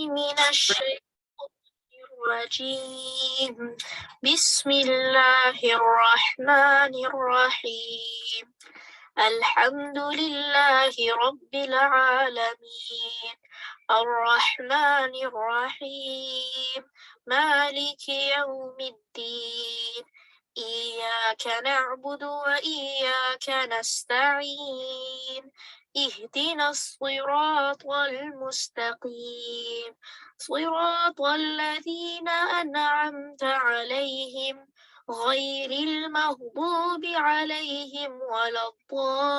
من الشيطان الرجيم. بسم الله الرحمن الرحيم. الحمد لله رب العالمين الرحمن الرحيم مالك يوم الدين إياك نعبد وإياك نستعين اهدنا الصراط المستقيم صراط الذين أنعمت عليهم غير المغضوب عليهم ولا الضالين.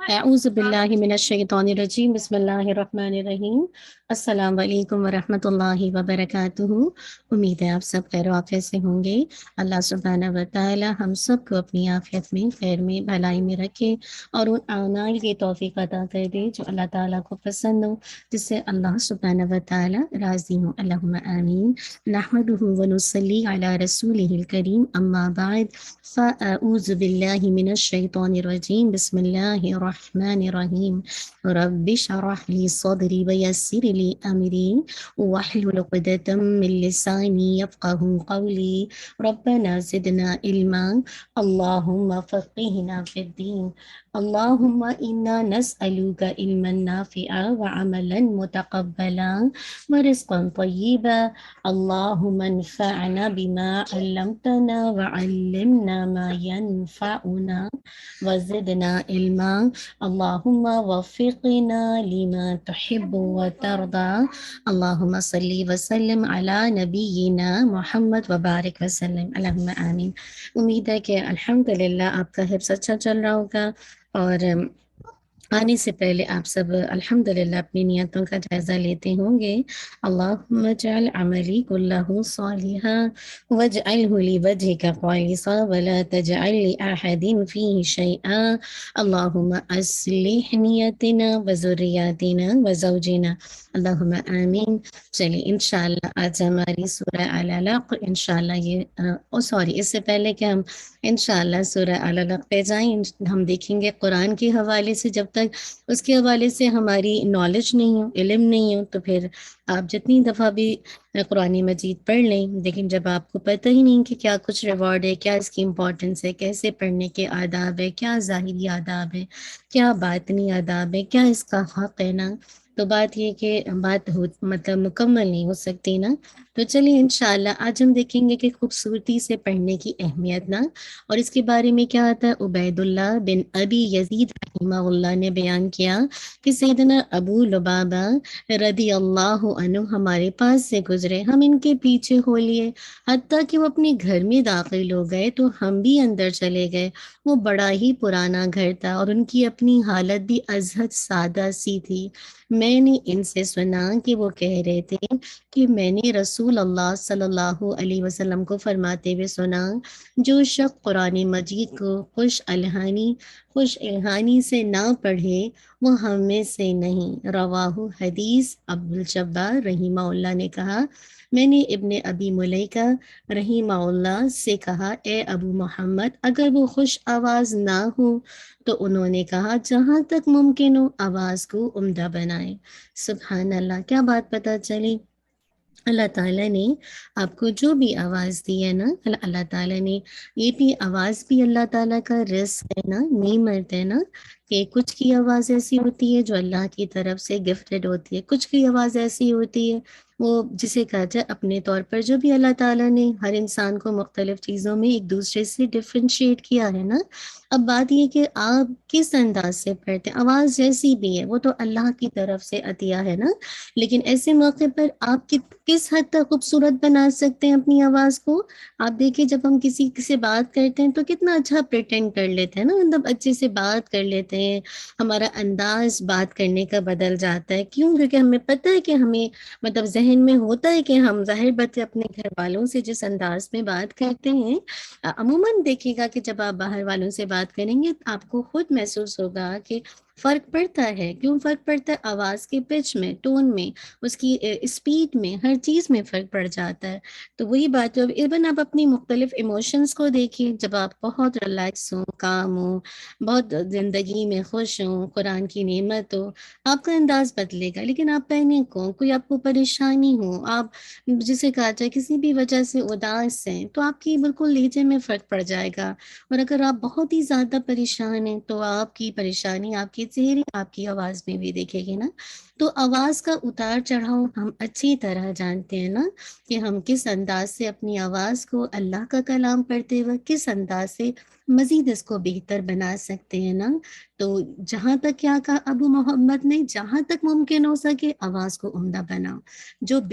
اعوذ باللہ من الشیطان الرجیم بسم اللہ الرحمن الرحیم السلام علیکم ورحمۃ اللہ وبرکاتہ۔ امید ہے آپ سب خیر و عافیت سے ہوں گے۔ اللہ سبحانہ و تعالی ہم سب کو اپنی عافیت میں، خیر میں، بھلائی میں رکھے اور ان اعمال کی توفیق عطا کر دے جو اللہ تعالیٰ کو پسند ہو، جس سے اللہ سبحانہ و تعالی راضی ہوں۔ اللہم آمین۔ نحمدہ ونصلی علی رسولہ الکریم، اما بعد فاعوذ باللہ من الشیطان الرجیم بسم اللہ الرحمن الرحیم۔ رب اشرح لی صدری ویسر لی امری واحلل عقدۃ من لسانی یفقہوا قولی ربنا زدنا علما اللہم فقہنا فی الدین اللہم انا نسألک علما نافعا وعملا متقبلا ورزقا طیبا اللہم انفعنا بما علمتنا وعلمنا ما ينفعنا وزدنا علما اللہم وفقنا لما تحب وترضى اللہم صلی وسلم علی نبینا محمد وبارک وسلم۔ اللہم آمین۔ امید ہے کہ الحمدللہ آپ کا حفظ اچھا چل رہا ہوگا، اور آنے سے پہلے آپ سب الحمدللہ اپنی نیتوں کا جائزہ لیتے ہوں گے۔ اللہم اجعل عملی کلہ صالحا واجعلہ لوجہک خالصا ولا تجعل لأحد فیہ شیئا اللہم اصلح نیتنا وذریاتنا وزوجنا اللہم آمین۔ چلیے انشاءاللہ آج ہماری سورہ العلق، انشاءاللہ اس سے پہلے کہ ہم انشاءاللہ سورہ العلق پہ جائیں، ہم دیکھیں گے قرآن کے حوالے سے، جب تک اس کے حوالے سے ہماری نالج نہیں ہو، علم نہیں ہو، تو پھر آپ جتنی دفعہ بھی قرآن مجید پڑھ لیں، لیکن جب آپ کو پتہ ہی نہیں کہ کیا کچھ ریوارڈ ہے، کیا اس کی امپورٹنس ہے، کیسے پڑھنے کے آداب ہے، کیا ظاہری آداب ہے، کیا باطنی آداب ہے، کیا اس کا حق ہے نا، تو بات یہ کہ بات مطلب مکمل نہیں ہو سکتی نا۔ تو چلیے انشاءاللہ آج ہم دیکھیں گے کہ خوبصورتی سے پڑھنے کی اہمیت نا، اور اس کے بارے میں کیا آتا ہے۔ عبید اللہ بن ابی یزید رحمہ اللہ نے بیان کیا کہ سیدنا ابو لبابہ رضی اللہ عنہ ہمارے پاس سے گزرے، ہم ان کے پیچھے ہو لیے، حتیٰ کہ وہ اپنے گھر میں داخل ہو گئے تو ہم بھی اندر چلے گئے۔ وہ بڑا ہی پرانا گھر تھا اور ان کی اپنی حالت بھی ازحد سادہ سی تھی۔ میں نے ان سے سنا کہ وہ کہہ رہے تھے کہ میں نے رسول اللہ صلی اللہ علیہ وسلم کو فرماتے ہوئے سنا، جو شخص قرآن مجید کو خوش الحانی سے نہ پڑھے وہ ہم میں سے نہیں۔ رواہ حدیث عبدالجبار رحمہ اللہ نے کہا، میں نے ابن ابی ملیکہ رحمہ اللہ سے کہا، اے ابو محمد اگر وہ خوش آواز نہ ہو تو انہوں نے کہا جہاں تک ممکن ہو آواز کو عمدہ بنائیں۔ سبحان اللہ، کیا بات پتہ چلی۔ اللہ تعالیٰ نے آپ کو جو بھی آواز دی ہے نا، اللہ تعالیٰ نے یہ بھی آواز بھی اللہ تعالیٰ کا رزق ہے نا، نعمت ہے نا، کہ کچھ کی آواز ایسی ہوتی ہے جو اللہ کی طرف سے گفٹڈ ہوتی ہے، کچھ کی آواز ایسی ہوتی ہے وہ جسے کہا جائے اپنے طور پر جو بھی اللہ تعالیٰ نے ہر انسان کو مختلف چیزوں میں ایک دوسرے سے ڈفرینشیٹ کیا ہے نا. اب بات یہ کہ آپ کس انداز سے پڑھتے ہیں، آواز جیسی بھی ہے وہ تو اللہ کی طرف سے عطیہ ہے نا، لیکن ایسے موقع پر آپ کس حد تک خوبصورت بنا سکتے ہیں اپنی آواز کو. آپ دیکھیں جب ہم کسی سے بات کرتے ہیں تو کتنا اچھا پریٹینڈ کر لیتے ہیں نا، مطلب اچھے سے بات کر لیتے ہیں، ہمارا انداز بات کرنے کا بدل جاتا ہے. کیوں؟ کیونکہ ہمیں پتہ ہے کہ ہمیں مطلب ذہن میں ہوتا ہے کہ ہم ظاہر بات ہے اپنے گھر والوں سے جس انداز میں بات کرتے ہیں، عموماً دیکھیے گا کہ جب آپ باہر والوں سے بات کریں گے آپ کو خود محسوس ہوگا کہ فرق پڑتا ہے. کیوں فرق پڑتا ہے؟ آواز کے پچ میں، ٹون میں، اس کی اسپیڈ میں، ہر چیز میں فرق پڑ جاتا ہے. تو وہی بات ہے. ایون آپ اپنی مختلف ایموشنز کو دیکھیں، جب آپ بہت ریلیکس ہوں، کام ہوں، بہت زندگی میں خوش ہوں، قرآن کی نعمت ہو، آپ کا انداز بدلے گا. لیکن آپ پہنے کو کوئی آپ کو پریشانی ہو، آپ جسے کہا جائے کسی بھی وجہ سے اداس ہیں، تو آپ کی بالکل لہجے میں فرق پڑ جائے گا. اور اگر آپ بہت ہی زیادہ پریشان ہیں تو آپ کی پریشانی آپ کے چہرے، آپ کی آواز میں بھی دیکھے گی نا. تو آواز کا اتار چڑھاؤ ہم اچھی طرح جانتے ہیں نا، کہ ہم کس انداز سے اپنی آواز کو اللہ کا کلام پڑھتے ہوئے کس انداز سے مزید اس کو بہتر بنا سکتے ہیں نا. تو جہاں تک کیا کہا ابو محمد نے، جہاں تک ممکن ہو سکے آواز کو عمدہ بناؤ.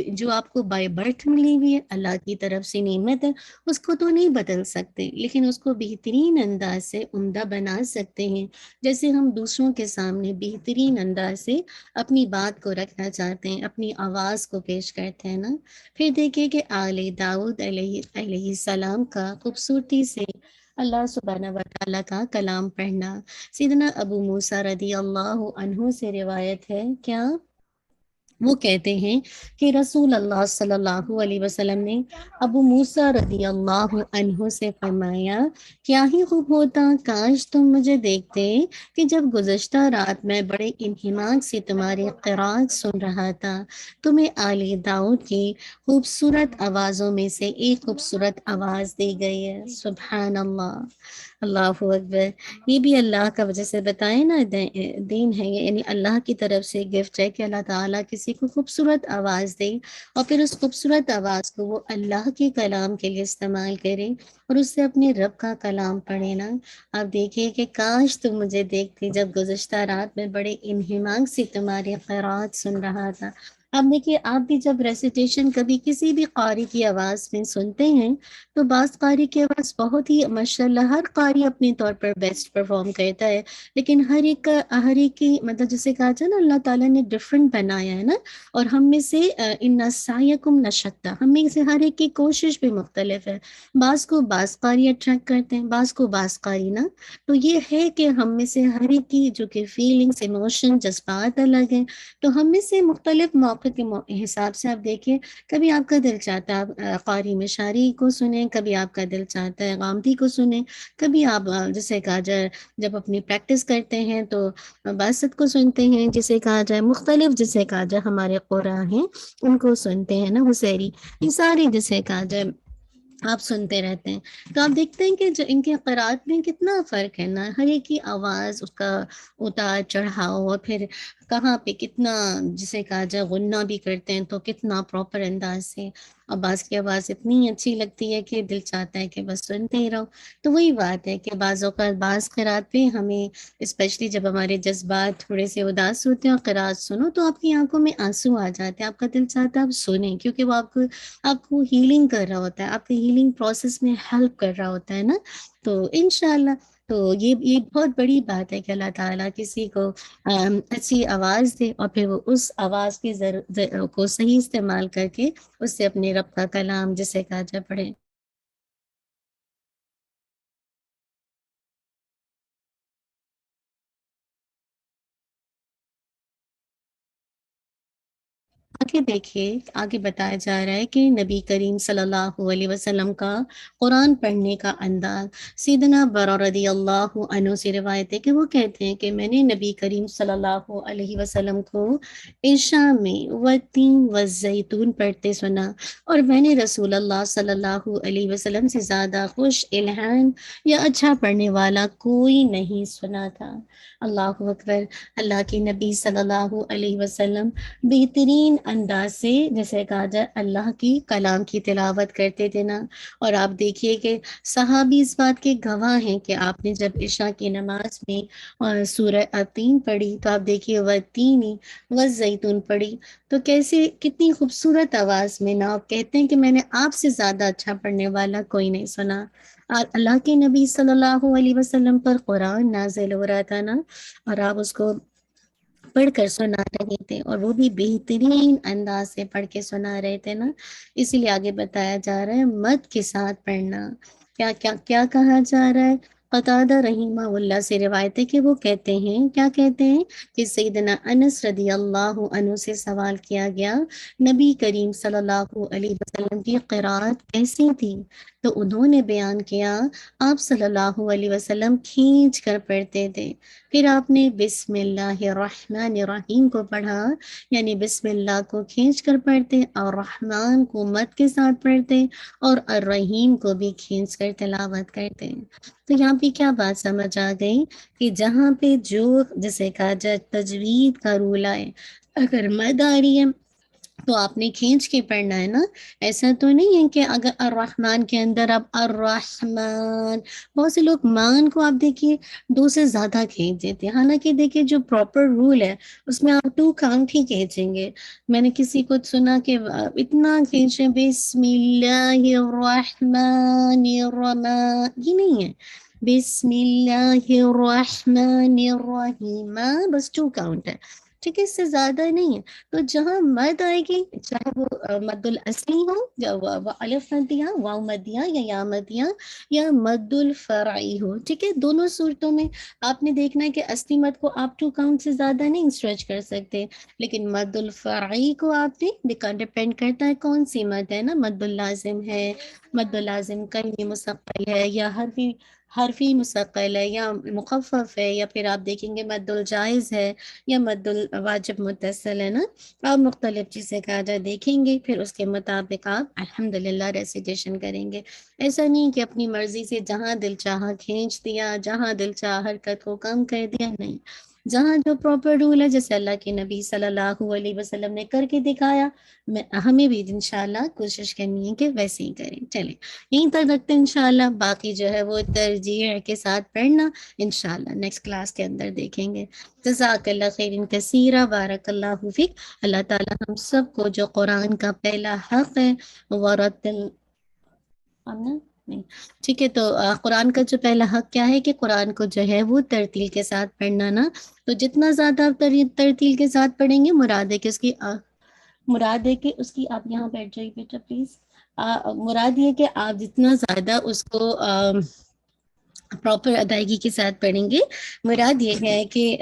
جو آپ کو بائی برتھ ملی ہوئی ہے، اللہ کی طرف سے نعمت ہے، اس کو تو نہیں بدل سکتے، لیکن اس کو بہترین انداز سے عمدہ بنا سکتے ہیں. جیسے ہم دوسروں کے سامنے بہترین انداز سے اپنی بات کو رکھنا چاہتے ہیں، اپنی آواز کو پیش کرتے ہیں نا. پھر دیکھیں کہ آل داؤد علیہ السلام کا خوبصورتی سے اللہ سبحانہ و تعالیٰ کا کلام پڑھنا. سیدنا ابو موسیٰ رضی اللہ عنہ سے روایت ہے، کیا وہ کہتے ہیں کہ رسول اللہ صلی اللہ علیہ وسلم نے ابو موسیٰ رضی اللہ عنہ سے فرمایا، کیا ہی خوب ہوتا کاش تم مجھے دیکھتے کہ جب گزشتہ رات میں بڑے انہماک سے تمہاری قرات سن رہا تھا تمہیں آل داؤد کی خوبصورت آوازوں میں سے ایک خوبصورت آواز دی گئی ہے. سبحان اللہ، اللہ اکبر. یہ بھی اللہ کا وجہ سے بتائیں نا دین ہے، یعنی اللہ کی طرف سے گفٹ ہے کہ اللہ تعالیٰ کسی کو خوبصورت آواز دے اور پھر اس خوبصورت آواز کو وہ اللہ کے کلام کے لیے استعمال کرے اور اس سے اپنے رب کا کلام پڑھے نا. آپ دیکھیے کہ کاش تم مجھے دیکھتی جب گزشتہ رات میں بڑے انہماک سے تمہاری قرات سن رہا تھا. اب دیکھیے آپ بھی جب ریسیٹیشن کبھی کسی بھی قاری کی آواز میں سنتے ہیں تو بعض قاری کی آواز بہت ہی ماشاءاللہ، ہر قاری اپنے طور پر بیسٹ پرفارم کرتا ہے، لیکن ہر ایک کی مطلب جسے کہا جائے نا اللہ تعالیٰ نے ڈفرنٹ بنایا ہے نا. اور ہم میں سے ان سعیکم لشتیٰ، ہم میں سے ہر ایک کی کوشش بھی مختلف ہے. بعض کو بعض قاری اٹریکٹ کرتے ہیں، بعض کو بعض قاری نا. تو یہ ہے کہ ہم میں سے ہر ایک کی جو کہ فیلنگس، ایموشن، جذبات الگ ہیں. تو ہم میں سے مختلف موقع کے حساب سے آپ دیکھیں، کبھی آپ کا دل چاہتا ہے آپ قاری مشاری کو سنیں، کبھی آپ کا دل چاہتا ہے غامدی کو سنیں، کبھی آپ جسے کہا جائے جب اپنی پریکٹس کرتے ہیں تو باسط کو سنتے ہیں، جسے کہا جائے مختلف، جسے کہا جائے ہمارے قرآن ہیں ان کو سنتے ہیں نا، حسیری، یہ سارے جسے کہا جائے آپ سنتے رہتے ہیں. تو آپ دیکھتے ہیں کہ جو ان کے قرات میں کتنا فرق ہے نا، ہر ایک کی آواز، اس کا اتار چڑھاؤ، اور پھر کہاں پہ کتنا جسے کہا جائے غنہ بھی کرتے ہیں تو کتنا پراپر انداز سے. عباس کی آواز اتنی اچھی لگتی ہے کہ دل چاہتا ہے کہ بس سنتے ہی رہو. تو وہی بات ہے کہ بعض اوقات بعض قرات پہ ہمیں اسپیشلی جب ہمارے جذبات تھوڑے سے اداس ہوتے ہیں اور قرات سنو تو آپ کی آنکھوں میں آنسو آ جاتے ہیں، آپ کا دل چاہتا ہے آپ سنیں، کیونکہ وہ آپ کو ہیلنگ کر رہا ہوتا ہے، آپ کے ہیلنگ پروسیس میں ہیلپ کر رہا ہوتا ہے نا. تو انشاءاللہ تو یہ بہت بڑی بات ہے کہ اللہ تعالیٰ کسی کو اچھی آواز دے اور پھر وہ اس آواز کی کو صحیح استعمال کر کے اس سے اپنے رب کا کلام جسے کہا جائے پڑھے. آگے دیکھیے، آگے بتایا جا رہا ہے کہ نبی کریم صلی اللہ علیہ وسلم کا قرآن پڑھنے کا انداز. سیدنا برا رضی اللہ عنہ سے روایت ہے کہ وہ کہتے ہیں کہ میں نے نبی کریم صلی اللہ علیہ وسلم کو عشاء میں والتین والزیتون پڑھتے سنا، اور میں نے رسول اللہ صلی اللہ علیہ وسلم سے زیادہ خوش الہان یا اچھا پڑھنے والا کوئی نہیں سنا تھا. اللہ اکبر. اللہ کے نبی صلی اللہ علیہ وسلم بہترین انداز سے جیسے کہا جائے اللہ کی کلام کی تلاوت کرتے تھے نا. اور آپ دیکھیے کہ صحابی اس بات کے گواہ ہیں کہ آپ نے جب عشاء کی نماز میں سورہ التین پڑھی تو آپ دیکھیے والتینی والزیتون پڑھی تو کیسے کتنی خوبصورت آواز میں نا آپ کہتے ہیں کہ میں نے آپ سے زیادہ اچھا پڑھنے والا کوئی نہیں سنا. اور اللہ کے نبی صلی اللہ علیہ وسلم پر قرآن نازل ہو رہا تھا نا اور آپ اس کو پڑھ کر سنا رہے تھے اور وہ بھی بہترین انداز سے پڑھ کے سنا رہے تھے نا. اسی لیے آگے بتایا جا رہا ہے مد کے ساتھ پڑھنا. کیا کیا کیا کہا جا رہا ہے؟ قتادہ رحمہ اللہ سے روایت ہے کہ وہ کہتے ہیں کیا کہتے ہیں کہ سیدنا انس رضی اللہ عنہ سے سوال کیا گیا نبی کریم صلی اللہ علیہ وسلم کی قرات کیسی تھی تو انہوں نے بیان کیا آپ صلی اللہ علیہ وسلم کھینچ کر پڑھتے تھے. پھر آپ نے بسم اللہ الرحمن الرحیم کو پڑھا یعنی بسم اللہ کو کھینچ کر پڑھتے اور رحمان کو مد کے ساتھ پڑھتے اور الرحیم کو بھی کھینچ کر تلاوت کرتے ہیں. تو یہاں پہ کیا بات سمجھ آ گئی کہ جہاں پہ جو جیسے کہا جائے تجوید کا رول آئے اگر مد آ رہی ہے تو آپ نے کھینچ کے پڑھنا ہے نا. ایسا تو نہیں ہے کہ اگر الرحمن کے اندر آپ الرحمن بہت سے لوگ مان کو آپ دیکھیے 2 سے زیادہ کھینچ دیتے ہیں حالانکہ دیکھیے جو پراپر رول ہے اس میں آپ 2 کاؤنٹ ہی کھینچیں گے. میں نے کسی کو سنا کہ اتنا کھینچے بسم اللہ الرحمن الرحیم یہ نہیں ہے بسم اللہ الرحمن الرحیم بس 2 کاؤنٹ ہے. ٹھیک ہے اس سے زیادہ نہیں ہے. تو جہاں مد آئے گی چاہے وہ مد الاصلی ہو یا الف مدیہ واو مدیہ یا یا مدیہ یا مد الفرعی ہو. ٹھیک ہے دونوں صورتوں میں آپ نے دیکھنا ہے کہ اصلی مد کو آپ 2 کاؤنٹ سے زیادہ نہیں اسٹریچ کر سکتے لیکن مد الفرعی کو آپ نے ڈپینڈ کرتا ہے کون سی مد ہے نا. مد اللازم ہے مد اللازم کلمی مستقل ہے یا حرفی مستقل ہے یا مخفف ہے یا پھر آپ دیکھیں گے مد الجائز ہے یا مد الواجب متصل ہے نا. آپ مختلف چیزیں کہا جائے دیکھیں گے پھر اس کے مطابق آپ الحمدللہ ریسیٹیشن کریں گے. ایسا نہیں کہ اپنی مرضی سے جہاں دل چاہا کھینچ دیا جہاں دل چاہا حرکت کو کم کر دیا. نہیں جہاں جو پراپر رول ہے جیسے اللہ کے نبی صلی اللہ علیہ وسلم نے کر کے دکھایا ہمیں بھی انشاءاللہ کوشش کرنی ہے کہ ویسے ہی کریں. چلیں یہیں تک رکھتے ہیں انشاءاللہ باقی جو ہے وہ ترجیح کے ساتھ پڑھنا انشاءاللہ نیکسٹ کلاس کے اندر دیکھیں گے. جزاک اللہ خیر کثیرا بارک اللہ فیک. اللہ تعالی ہم سب کو جو قرآن کا پہلا حق ہے ورتل نہیں ٹھیک ہے تو قرآن کا جو پہلا حق کیا ہے کہ قرآن کو جو ہے وہ ترتیل کے ساتھ پڑھنا نا. تو جتنا زیادہ آپ ترتیل کے ساتھ پڑھیں گے مراد ہے کہ اس کی آپ یہاں بیٹھ جائیے بیٹا پلیز. مراد یہ کہ آپ جتنا زیادہ اس کو پراپر ادائیگی کے ساتھ پڑھیں گے مراد یہ ہے کہ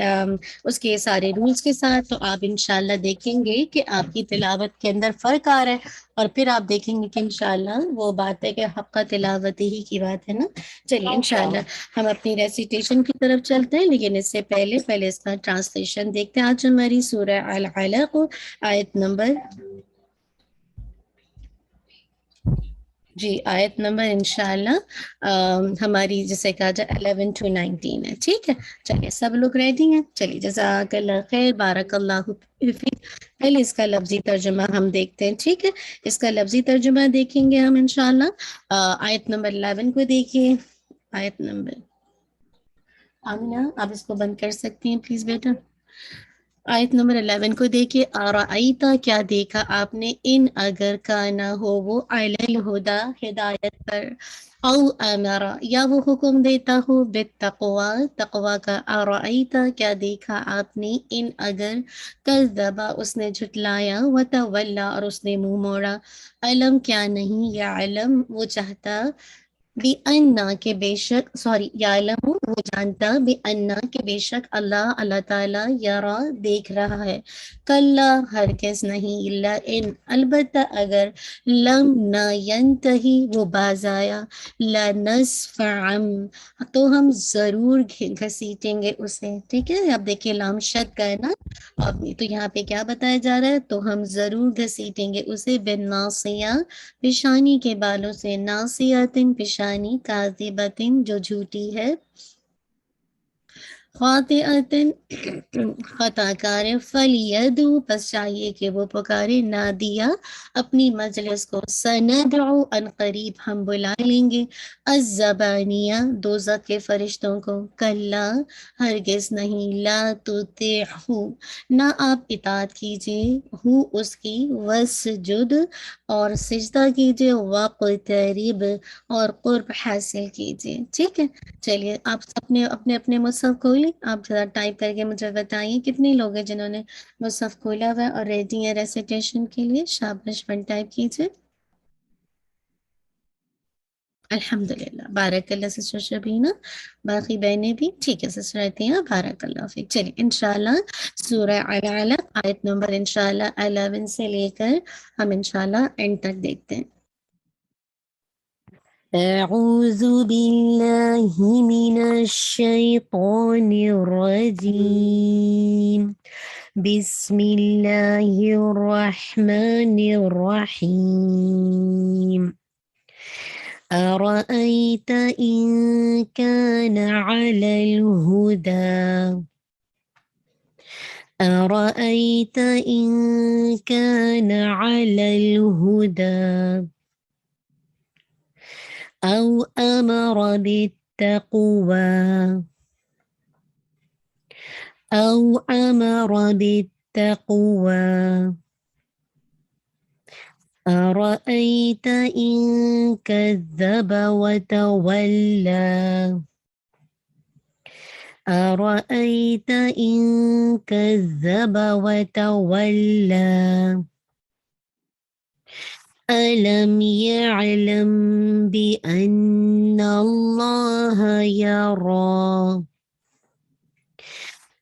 اس کے سارے رولز کے ساتھ تو آپ انشاءاللہ دیکھیں گے کہ آپ کی تلاوت کے اندر فرق آ رہا ہے اور پھر آپ دیکھیں گے کہ انشاءاللہ وہ بات ہے کہ حق کا تلاوت ہی کی بات ہے نا. چلیے انشاءاللہ ہم اپنی ریسیٹیشن کی طرف چلتے ہیں لیکن اس سے پہلے اس کا ٹرانسلیشن دیکھتے ہیں. آج ہماری سورہ العلق آیت نمبر آیت نمبر انشاءاللہ ہماری جسے کہا جائے 11 to 19 ہے. ٹھیک ہے چلیے سب لوگ ریڈی ہیں. چلیے جزاک اللہ خیر بارک اللہ فیک. پہلے اس کا لفظی ترجمہ ہم دیکھتے ہیں. ٹھیک ہے اس کا لفظی ترجمہ دیکھیں گے ہم انشاءاللہ. آیت نمبر 11 کو دیکھیے. آیت نمبر آمینہ آپ اس کو بند کر سکتی ہیں پلیز بیٹا. آیت نمبر 11 کو دیکھیے. آرائیتا کیا دیکھا آپ نے ان اگر کا نہ ہو وہ علی الہدا ہدایت پر او امرا یا وہ حکم دیتا ہو بالتقوی تقوی کا. آرائیتا کیا دیکھا آپ نے ان اگر کذبا اس نے جھٹلایا وتولا اور اس نے منہ موڑا. علم کیا نہیں یا علم وہ چاہتا بِأَنَّا کہ بے شک یعلم وہ جانتا بِأَنَّا کہ بے شک اللہ تعالیٰ یرا دیکھ رہا ہے. کلا ہرگز نہیں الا ان البتہ اگر لم نہ ینتہی وہ باز آیا لنسفعا تو ہم ضرور گھسیٹیں گے اسے. ٹھیک ہے اب دیکھیے لام شد کا ہے نا تو یہاں پہ کیا بتایا جا رہا ہے تو ہم ضرور گھسیٹیں گے اسے بالناصیہ پیشانی کے بالوں سے. ناصیۃ پیشانی کاذبۃ جو جھوٹی ہے خاطئتن خطا کار ہے، فلیدعو پس چاہیے کہ وہ پکارے، نادیا اپنی مجلس کو، سندعو ان قریب ہم بلا لیں گے، الزبانیہ دوزخ کے فرشتوں کو، کلا ہرگز نہیں، لا تطیعہ نہ آپ اطاعت کیجیے، ہو اس کی، وسجد اور سجدہ کیجیے، وقترب اور قرب حاصل کیجیے، ٹھیک ہے۔ چلیے آپ اپنے اپنے اپنے مصحف کھولیں، آپ ذرا ٹائپ کر کے مجھے بتائیے کتنے لوگ ہیں جنہوں نے مصحف کھولا ہوا ہے اور ریڈی ہیں ریسیٹیشن کے لیے، شاباش، ون ٹائپ کیجیے۔ الحمدللہ، بارک اللہ سسٹر شبینہ، باقی بہنیں بھی ٹھیک ہے سسٹر عطیہ، بارک اللہ فیک۔ چلیے انشاءاللہ سورہ العلق آیت نمبر انشاءاللہ 11 سے لے کر ہم انشاءاللہ اینڈ تک دیکھتے ہیں۔ اعوذ باللہ من الشیطان الرجیم، بسم اللہ الرحمن الرحیم، أرأيت إن كان على الهدى، أرأيت إن كان على الهدى أو أمر بالتقوى، أو أمر بالتقوى، أرأيت إن كذب وتولى، أرأيت إن كذب وتولى، ألم يعلم بأن الله يرى،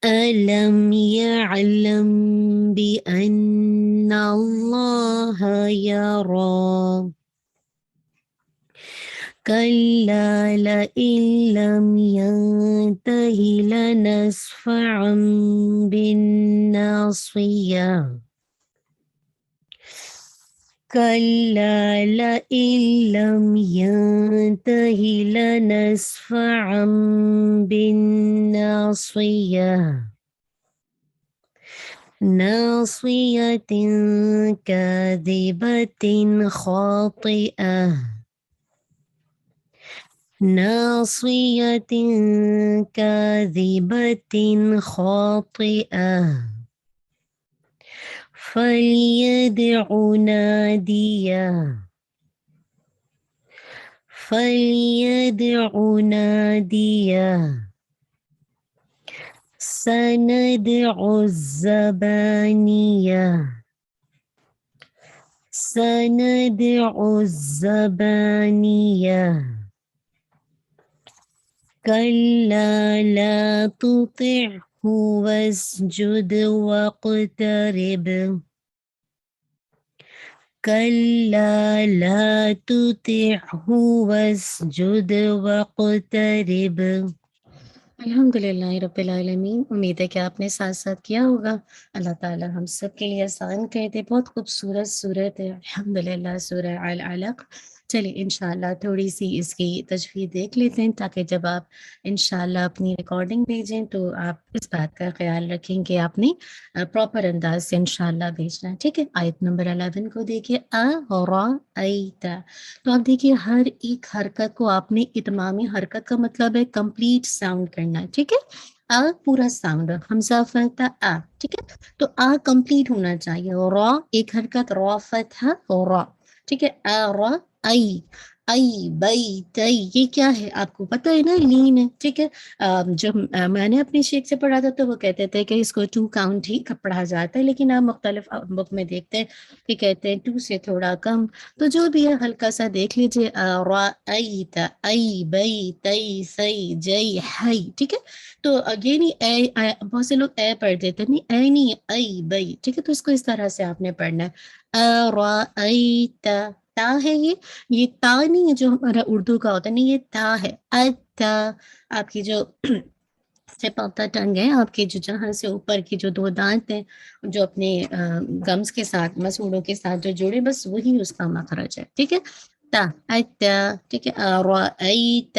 ألم يعلم بأن الله يرى، كلا لئن لم ينته لنسفعا بالناصية، كلا لئن لم ينته لنسفعا بالناصية، ناصية كاذبة خاطئة، ناصية كاذبة خاطئة، فليدع ناديه، فليدع ناديه، سندع الزبانية، سندع الزبانية، كلا لا تطعه واسجد واقترب، كلا لا تطعه واسجد واقترب۔ الحمدللہ رب العالمین، امید ہے کہ آپ نے ساتھ ساتھ کیا ہوگا۔ اللہ تعالیٰ ہم سب کے لیے آسان کر دے۔ بہت خوبصورت صورت ہے الحمدللہ سورہ العلق۔ چلیے انشاءاللہ تھوڑی سی اس کی تجوید دیکھ لیتے ہیں تاکہ جب آپ انشاءاللہ اپنی ریکارڈنگ بھیجیں تو آپ اس بات کا خیال رکھیں کہ آپ نے پراپر انداز سے انشاءاللہ بھیجنا ہے، ٹھیک ہے۔ آیت نمبر 11 کو دیکھیے، أَرَأَيْتَ، تو آپ دیکھیے ہر ایک حرکت کو آپ نے اتمامی حرکت کا مطلب ہے کمپلیٹ ساؤنڈ کرنا ہے، ٹھیک ہے۔ پورا ساؤنڈ حمزہ فتح ٹھیک ہے، تو کمپلیٹ ہونا چاہیے، را ایک حرکت، را فتح را، ٹھیک ہے۔ را ای، ای بئی تئی، یہ کیا ہے آپ کو پتہ ہے نا، لین ہے، ٹھیک ہے۔ جب میں نے اپنے شیخ سے پڑھا تھا تو وہ کہتے تھے کہ اس کو 2 کاؤنٹ ہی پڑھا جاتا ہے، لیکن آپ مختلف بک میں دیکھتے ہیں کہ کہتے ہیں 2 سے تھوڑا کم، تو جو بھی ہے ہلکا سا دیکھ لیجیے، رأیت، ای بئی تئی سی جئی ہئی، ٹھیک ہے۔ تو یہ نہیں بہت سے لوگ اے پڑھ دیتے، نہیں اے نہیں، ای بئی، ٹھیک ہے۔ تو اس کو اس طرح سے آپ نے پڑھنا ہے، رأیت، تا ہے یہ تا نہیں ہے جو ہمارا اردو کا ہوتا ہے، نہیں یہ تا ہے، اتا، آپ کی جو سٹپ آف دا ٹنگ ہے، آپ کے جو جہاں سے اوپر کی جو 2 دانت ہیں جو اپنے گمز کے ساتھ، مسوڑوں کے ساتھ جو جوڑے، بس وہی اس کا مخرج ہے، ٹھیک ہے۔ تا اتا، ٹھیک ہے۔ رأیت،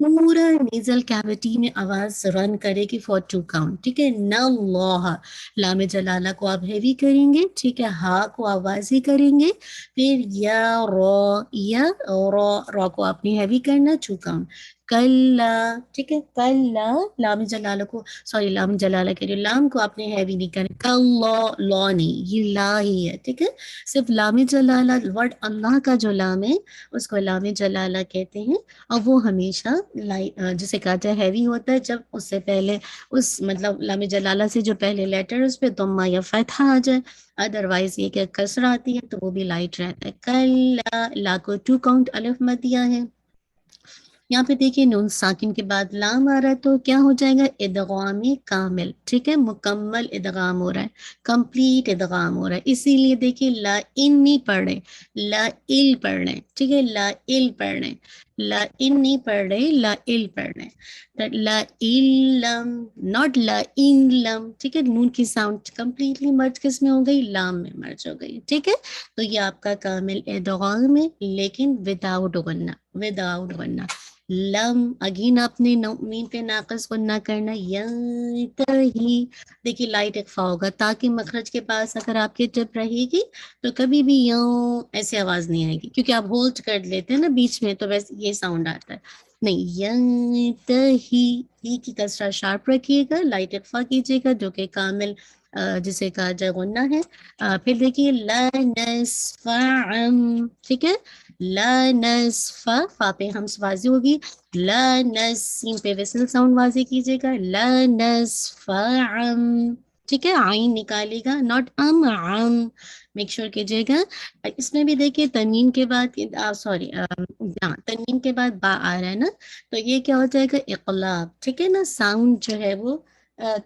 پورا نیزل کیوٹی میں آواز رن کرے گی فور ٹو کاؤنٹ. ٹھیک ہے. نہ اللہ، لام جلالہ کو آپ ہیوی کریں گے. ٹھیک ہے. ہا کو آواز ہی کریں گے. پھر یا رو، یا رو کو آپ نے ہیوی کرنا 2 کاؤنٹ. کلا. ٹھیک ہے. کلا، لام جلالہ کو، سوری لام جلالہ کے لیے لام کو آپ نے ہیوی نہیں کرنا. کلا، لا نہیں، یہ لا ہی ہے. ٹھیک ہے. صرف لام جلالہ ورڈ اللہ کا جو لام ہے اس کو لام جلالہ کہتے ہیں. اور وہ ہمیشہ جسے کہا جائے ہیوی ہوتا ہے جب اس سے پہلے اس مطلب لام جلالہ سے جو پہلے لیٹر اس پہ ضمہ یا فتحہ آ جائے. ادروائز یہ کہ کسر آتی ہے تو وہ بھی لائٹ رہتا ہے. کلا، لا کو 2 کاؤنٹ الف مدیہ ہے. یہاں پہ دیکھیے نون ساکن کے بعد لام آ رہا ہے تو کیا ہو جائے گا؟ ادغام کامل. ٹھیک ہے. مکمل ادغام ہو رہا ہے، کمپلیٹ ادغام ہو رہا ہے. اسی لیے دیکھیے لا ان نہیں پڑھ رہے، لا ال پڑھ رہے. ٹھیک ہے. لا ال پڑھ رہے، لا ان نہیں پڑھ رہے، لا ال پڑھ رہے. لا لم، ناٹ لا ان لم. ٹھیک ہے. نون کی ساؤنڈ کمپلیٹلی مرج کس میں ہو گئی؟ لام میں مرج ہو گئی. ٹھیک ہے. تو یہ آپ کا کامل ادغام ہے لیکن وداؤٹ غنہ، وداؤٹ غنہ. لم اگین آپ نے مین پہ ناقص غنہ کرنا. ینتہی، دیکھیے لائٹ اخفا ہوگا تاکہ مخرج کے پاس اگر آپ کی ٹپ رہے گی تو کبھی بھی یوں ایسے آواز نہیں آئے گی کیونکہ آپ ہولڈ کر لیتے ہیں نا بیچ میں تو ویسے یہ ساؤنڈ آتا ہے. نہیں، ینتہی، ہی کی کسرہ شارپ رکھیے گا، لائٹ اخفا کیجیے گا جو کہ کامل جسے کہا جائے غنہ ہے. پھر دیکھیے لا نسفعم. ٹھیک ہے. لا نسف، فا پہ ہمس واضح ہوگی. لا نس، سین پہ ویسل ساؤنڈ واضح کیجیے گا. لا نسفعم. ٹھیک ہے. آئین نکالے گا، ناٹ عم. میک شور کیجیے گا. اس میں بھی دیکھیے تنوین کے بعد سوری تنوین کے بعد با آ رہا ہے نا تو یہ کیا ہو جائے گا؟ اقلاب. ٹھیک ہے نا. ساؤنڈ جو ہے وہ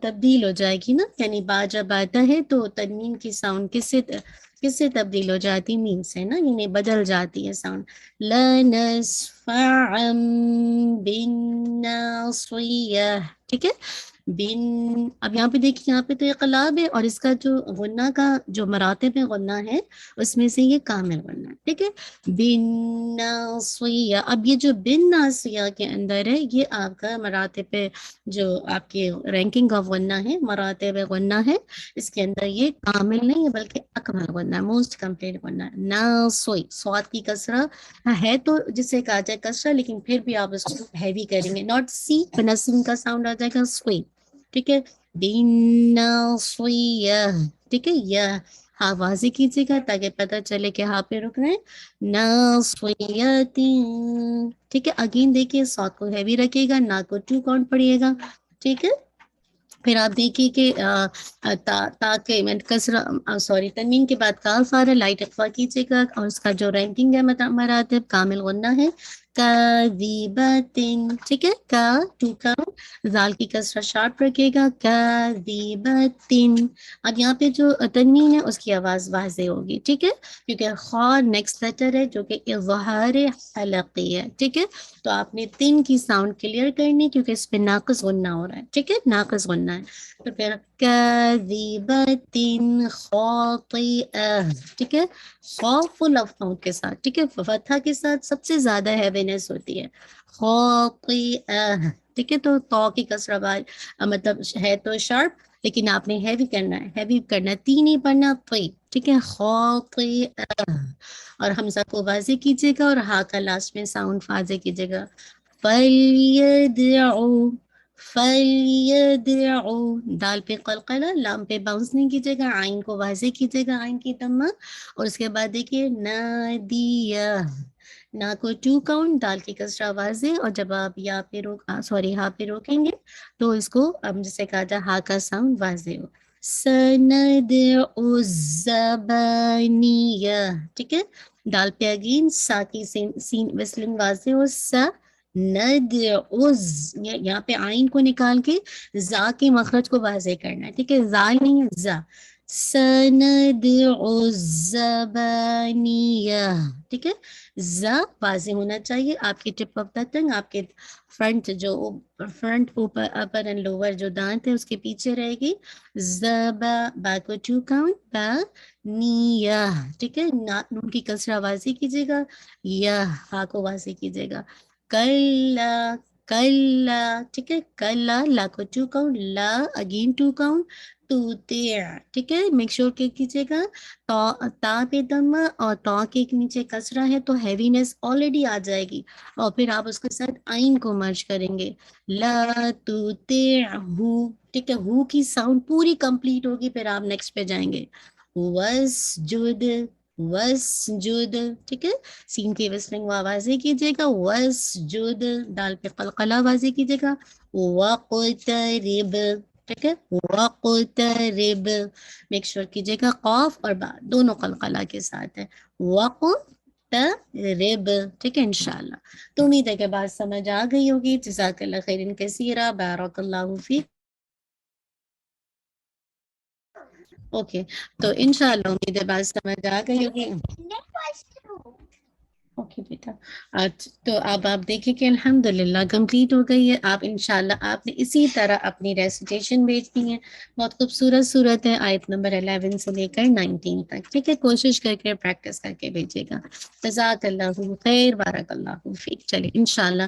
تبدیل ہو جائے گی نا. یعنی با جب آتا ہے تو تنوین کی ساؤنڈ کس سے تبدیل ہو جاتی؟ میم سے نا، یعنی بدل جاتی ہے ساؤنڈ. لنسفعا بالناصیہ. ٹھیک ہے. بن، اب یہاں پہ دیکھیے یہاں پہ تو اقلاب ہے اور اس کا جو غنہ کا جو مراتب ہے غنہ ہے اس میں سے یہ کامل غنہ ہے. ٹھیک ہے. بن ناصیہ، اب یہ جو بن ناصیہ کے اندر ہے یہ آپ کا مراتب ہے جو آپ کی رینکنگ آف غنہ ہے، مراتب غنہ ہے. اس کے اندر یہ کامل نہیں ہے بلکہ اکمل غنہ ہے، موسٹ کمپلیٹ غنہ ہے. ناصی، صاد کی کسرہ ہے تو جسے کہا جائے کسرہ لیکن پھر بھی آپ اس کو ہیوی کریں گے. ناٹ سی، نسیم کا ساؤنڈ آ جائے گا سوئی. ٹھیک ہے. بن ناصیہ. ٹھیک ہے. یا ہاں واضح کیجیے گا تاکہ پتہ چلے کہ ہاں پہ رک رہے ہیں. ناصیتین. ٹھیک ہے. اگین دیکھیے صاد کو ہیوی رکھے گا، نا کو 2 کاؤنٹ پڑیے گا. ٹھیک ہے. پھر آپ دیکھیے کہ تاکہ میں کسرہ سوری تنوین کے بعد کاف آ رہا ہے، لائٹ اخفا کیجیے گا اور اس کا جو رینکنگ ہے مراتب کامل غنہ ہے. کاذبتن. ٹھیک ہے. کا 2 کاؤنٹ، زال کی کسرہ شارپ رکھے گا. کاذبتن. اب یہاں پہ جو تنوین ہے اس کی آواز واضح ہوگی. ٹھیک ہے. کیونکہ خا نیکسٹ لیٹر ہے جو کہ اظہار حلقی ہے. ٹھیک ہے. تو آپ نے تین کی ساؤنڈ کلیئر کرنی کیونکہ اس پہ ناقص غنہ ہو رہا ہے. ٹھیک ہے. ناقص غنہ ہے. تو پھر کاذبتن خاطئہ. ٹھیک ہے. خوف فل آف کاؤنٹ کے ساتھ. ٹھیک ہے. فتحہ کے ساتھ سب سے زیادہ ہیوینس ہوتی ہے. خاطئہ. ٹھیک ہے. تو کی کسرہ مطلب ہے تو شارپ لیکن آپ نے ہیوی کرنا ہے، ہیوی کرنا ہے، تین ہی پڑھنا. ٹھیک ہے. خاطئہ. اور حمزہ کو واضح کیجیے گا اور ہا کا لاسٹ میں ساؤنڈ واضح کیجیے گا. فَلْيَدْعُوا. فَلْيَدْعُوا. دال پہ قلقلہ، لام پہ باؤنس نہیں کیجیے گا، عین کو واضح کیجیے گا، عین کی تمہ. اور اس کے بعد دیکھیے نادیہ، نا کو 2 کاؤنٹ، دال کی کسرہ واضح. اور جب آپ یا پہ ہا پہ روکیں گے تو اس کو جسے کہا جائے ہا کا ساؤنڈ واضح ہو. سندع الزبانیہ. ٹھیک ہے. دال پہ اگین سا کی سین وسلنگ واضح ہو. سا ندعوز، یہاں پہ آئین کو نکال کے زا کے مخرج کو واضح کرنا ہے. ٹھیک ہے. زال نہیں ہے، زا. سندع الزبانیہ. ٹھیک ہے. زا واضح ہونا چاہیے. آپ کی ٹپ آف دا ٹنگ، آپ کے فرنٹ جو فرنٹ اوپر اپر اینڈ لوور جو دانت ہے اس کے پیچھے رہے گی. زبا، با کو 2 کاؤنٹ، با نیہ. ٹھیک ہے. نون کی کسرہ واضح کیجیے گا، یا ہا کو واضح کیجیے گا. کلا، کلا، ٹھیک ہے، کلا، لا کو 2 کاؤنٹ، لا اگین 2 کاؤنٹ، تطیع، ٹھیک ہے، میک شور کہ کیجیے گا تا پہ دمہ اور تا کے نیچے کسرہ ہے تو ہیوینس آلریڈی آ جائے گی، اور پھر آپ اس کے ساتھ آئین کو مرج کریں گے، لا تطیعہ، ٹھیک ہے، ہو کی ساؤنڈ پوری کمپلیٹ ہوگی، پھر آپ نیکسٹ پہ جائیں گے، وسجد، وسجد، ٹھیک ہے، سین کی وسلنگ واضح کیجیے گا، وسجد، دال پہ قلقلہ واضح کیجیے گا، وقترب، ٹھیک ہے، وقترب، میک شور کیجیے گا قاف اور با دونوں قلقلہ کے ساتھ ہے، وقترب، ٹھیک ہے انشاءاللہ۔ تو امید ہے کہ بات سمجھ آ گئی ہوگی، جزاک اللہ خیرن کثیرہ، بارک اللہ فیک۔ اوکے، تو انشاءاللہ امید ہے بات سمجھ آ گئی ہوگی۔ اوکے بیٹا، تو اب آپ دیکھیں کہ الحمدللہ کمپلیٹ ہو گئی ہے۔ آپ انشاءاللہ آپ نے اسی طرح اپنی ریسیٹیشن بھیجنی ہے، بہت خوبصورت صورت ہے، آیت نمبر 11 سے لے کر 19 تک، ٹھیک ہے، کوشش کر کے پریکٹس کر کے بھیجیے گا۔ جزاک اللہ خیر، بارک اللہ فیک۔ چلیے انشاءاللہ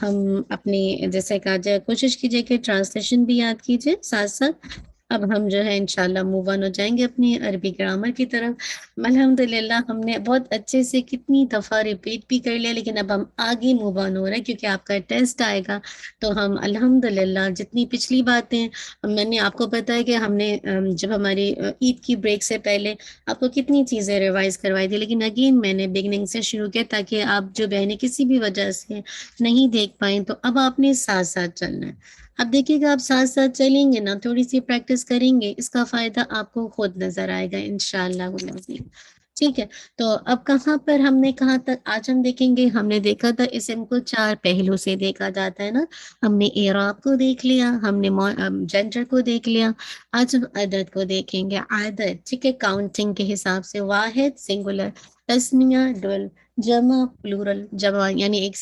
ہم اپنی جیسے کہا جائے کوشش کیجیے کہ ٹرانسلیشن بھی یاد کیجیے ساتھ ساتھ۔ اب ہم جو ہے انشاءاللہ موو آن ہو جائیں گے اپنی عربی گرامر کی طرف۔ الحمدللہ ہم نے بہت اچھے سے کتنی دفعہ ریپیٹ بھی کر لیا، لیکن اب ہم آگے موو آن ہو رہے ہیں کیونکہ آپ کا ٹیسٹ آئے گا، تو ہم الحمدللہ جتنی پچھلی باتیں میں نے آپ کو پتا ہے کہ ہم نے جب ہماری عید کی بریک سے پہلے آپ کو کتنی چیزیں ریوائز کروائی تھی، لیکن اگین میں نے بگننگ سے شروع کیا تاکہ آپ جو بہنیں کسی بھی وجہ سے نہیں دیکھ پائیں تو اب آپ نے ساتھ ساتھ چلنا ہے۔ اب دیکھیے گا آپ ساتھ ساتھ چلیں گے نا، تھوڑی سی پریکٹس کریں گے، اس کا فائدہ آپ کو خود نظر آئے گا انشاءاللہ العظیم، ٹھیک ہے۔ تو اب کہاں پر ہم نے کہاں تک آج ہم دیکھیں گے، ہم نے دیکھا تھا اسم کو 4 پہلو سے دیکھا جاتا ہے نا، ہم نے اعراب کو دیکھ لیا، ہم نے جینڈر کو دیکھ لیا، آج ہم عدد کو دیکھیں گے، عدد، ٹھیک ہے، کاؤنٹنگ کے حساب سے، واحد سنگولر، تسنیہ ڈول، جمع پلورل، جمع یعنی ایک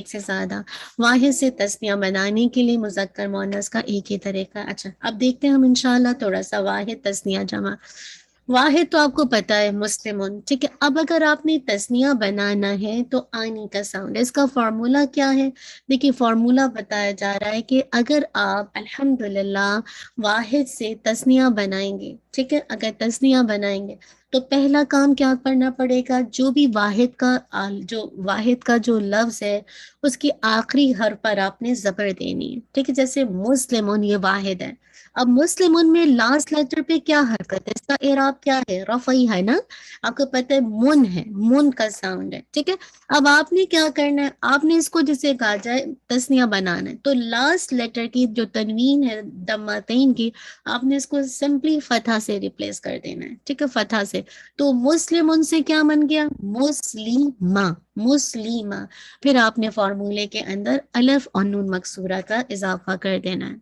سے زیادہ، واحد سے تسنیہ بنانے کے لیے مذکر مؤنث کا ایک ہی طریقہ۔ اچھا اب دیکھتے ہیں ہم انشاءاللہ تھوڑا سا واحد تسنیہ جمع۔ واحد تو آپ کو پتا ہے مسلمون، ٹھیک ہے، اب اگر آپ نے تسنیہ بنانا ہے تو آنی کا ساؤنڈ، اس کا فارمولا کیا ہے؟ دیکھیے فارمولا بتایا جا رہا ہے کہ اگر آپ الحمدللہ واحد سے تسنیہ بنائیں گے، ٹھیک ہے، اگر تسنیہ بنائیں گے تو پہلا کام کیا کرنا پڑے گا، جو بھی واحد کا جو لفظ ہے اس کی آخری حرف پر آپ نے زبر دینی ہے، ٹھیک ہے، جیسے مسلمون یہ واحد ہے، اب مسلمون میں لاسٹ لیٹر پہ کیا حرکت ہے، اس کا اعراب کیا ہے، رفعی ہے نا، آپ کو پتہ ہے من ہے، من کا ساؤنڈ ہے، ٹھیک ہے۔ اب آپ نے کیا کرنا ہے، آپ نے اس کو جسے کہا جائے تسنیہ بنانا ہے تو لاسٹ لیٹر کی جو تنوین ہے دماتین کی، آپ نے اس کو سمپلی فتح سے ریپلیس کر دینا ہے، ٹھیک ہے، فتح سے، تو مسلمون سے کیا بن گیا، مسلیمہ، مسلیمہ، پھر آپ نے فارمولے کے اندر الف اور نون مکسورہ کا اضافہ کر دینا ہے،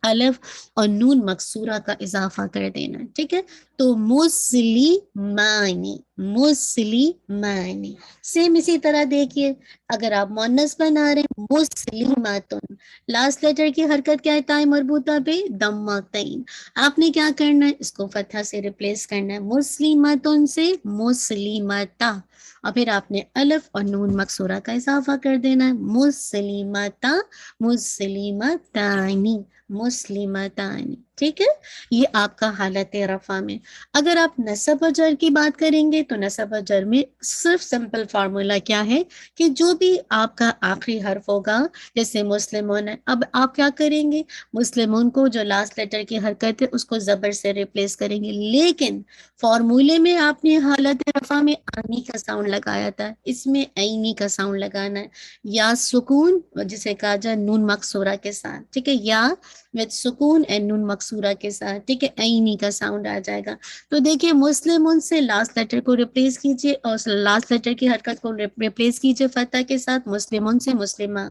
الف اور نون مکسورہ کا اضافہ کر دینا ہے، ٹھیک ہے، تو مسلیمانی، مسلیمانی، سیم اسی طرح دیکھیے اگر آپ مؤنث بنا رہے ہیں مسلماتن، لاسٹ لیٹر کی حرکت کیا ہے تائے مربوطہ پہ دمتین، آپ نے کیا کرنا ہے اس کو فتحہ سے ریپلیس کرنا ہے، مسلماتن سے مسلمتا، اور پھر آپ نے الف اور نون مکسورہ کا اضافہ کر دینا ہے، مسلمتا، مسلمتانی، مسلمتانی، ٹھیک ہے، یہ آپ کا حالت رفع میں۔ اگر آپ نصب و جر کی بات کریں گے تو نصب و جر میں صرف سمپل فارمولا کیا ہے کہ جو بھی آپ کا آخری حرف ہوگا، جیسے مسلمون ہے، اب آپ کیا کریں گے، مسلمون کو جو لاسٹ لیٹر کی حرکت ہے اس کو زبر سے ریپلیس کریں گے، لیکن فارمولے میں آپ نے حالت رفع میں آنی کا ساؤنڈ لگایا تھا، اس میں عینی کا ساؤنڈ لگانا ہے، یا سکون جسے کہا جائے نون مکسورہ کے ساتھ، ٹھیک ہے، یا وچ سکون اینڈ نون مکسورہ کے ساتھ، ٹھیک ہے، عینی کا ساؤنڈ آ جائے گا۔ تو دیکھیے مسلمون سے لاسٹ لیٹر کو ریپلیس کیجئے اور لاسٹ لیٹر کی حرکت کو ریپلیس کیجئے فتح کے ساتھ، مسلمون سے مسلمہ،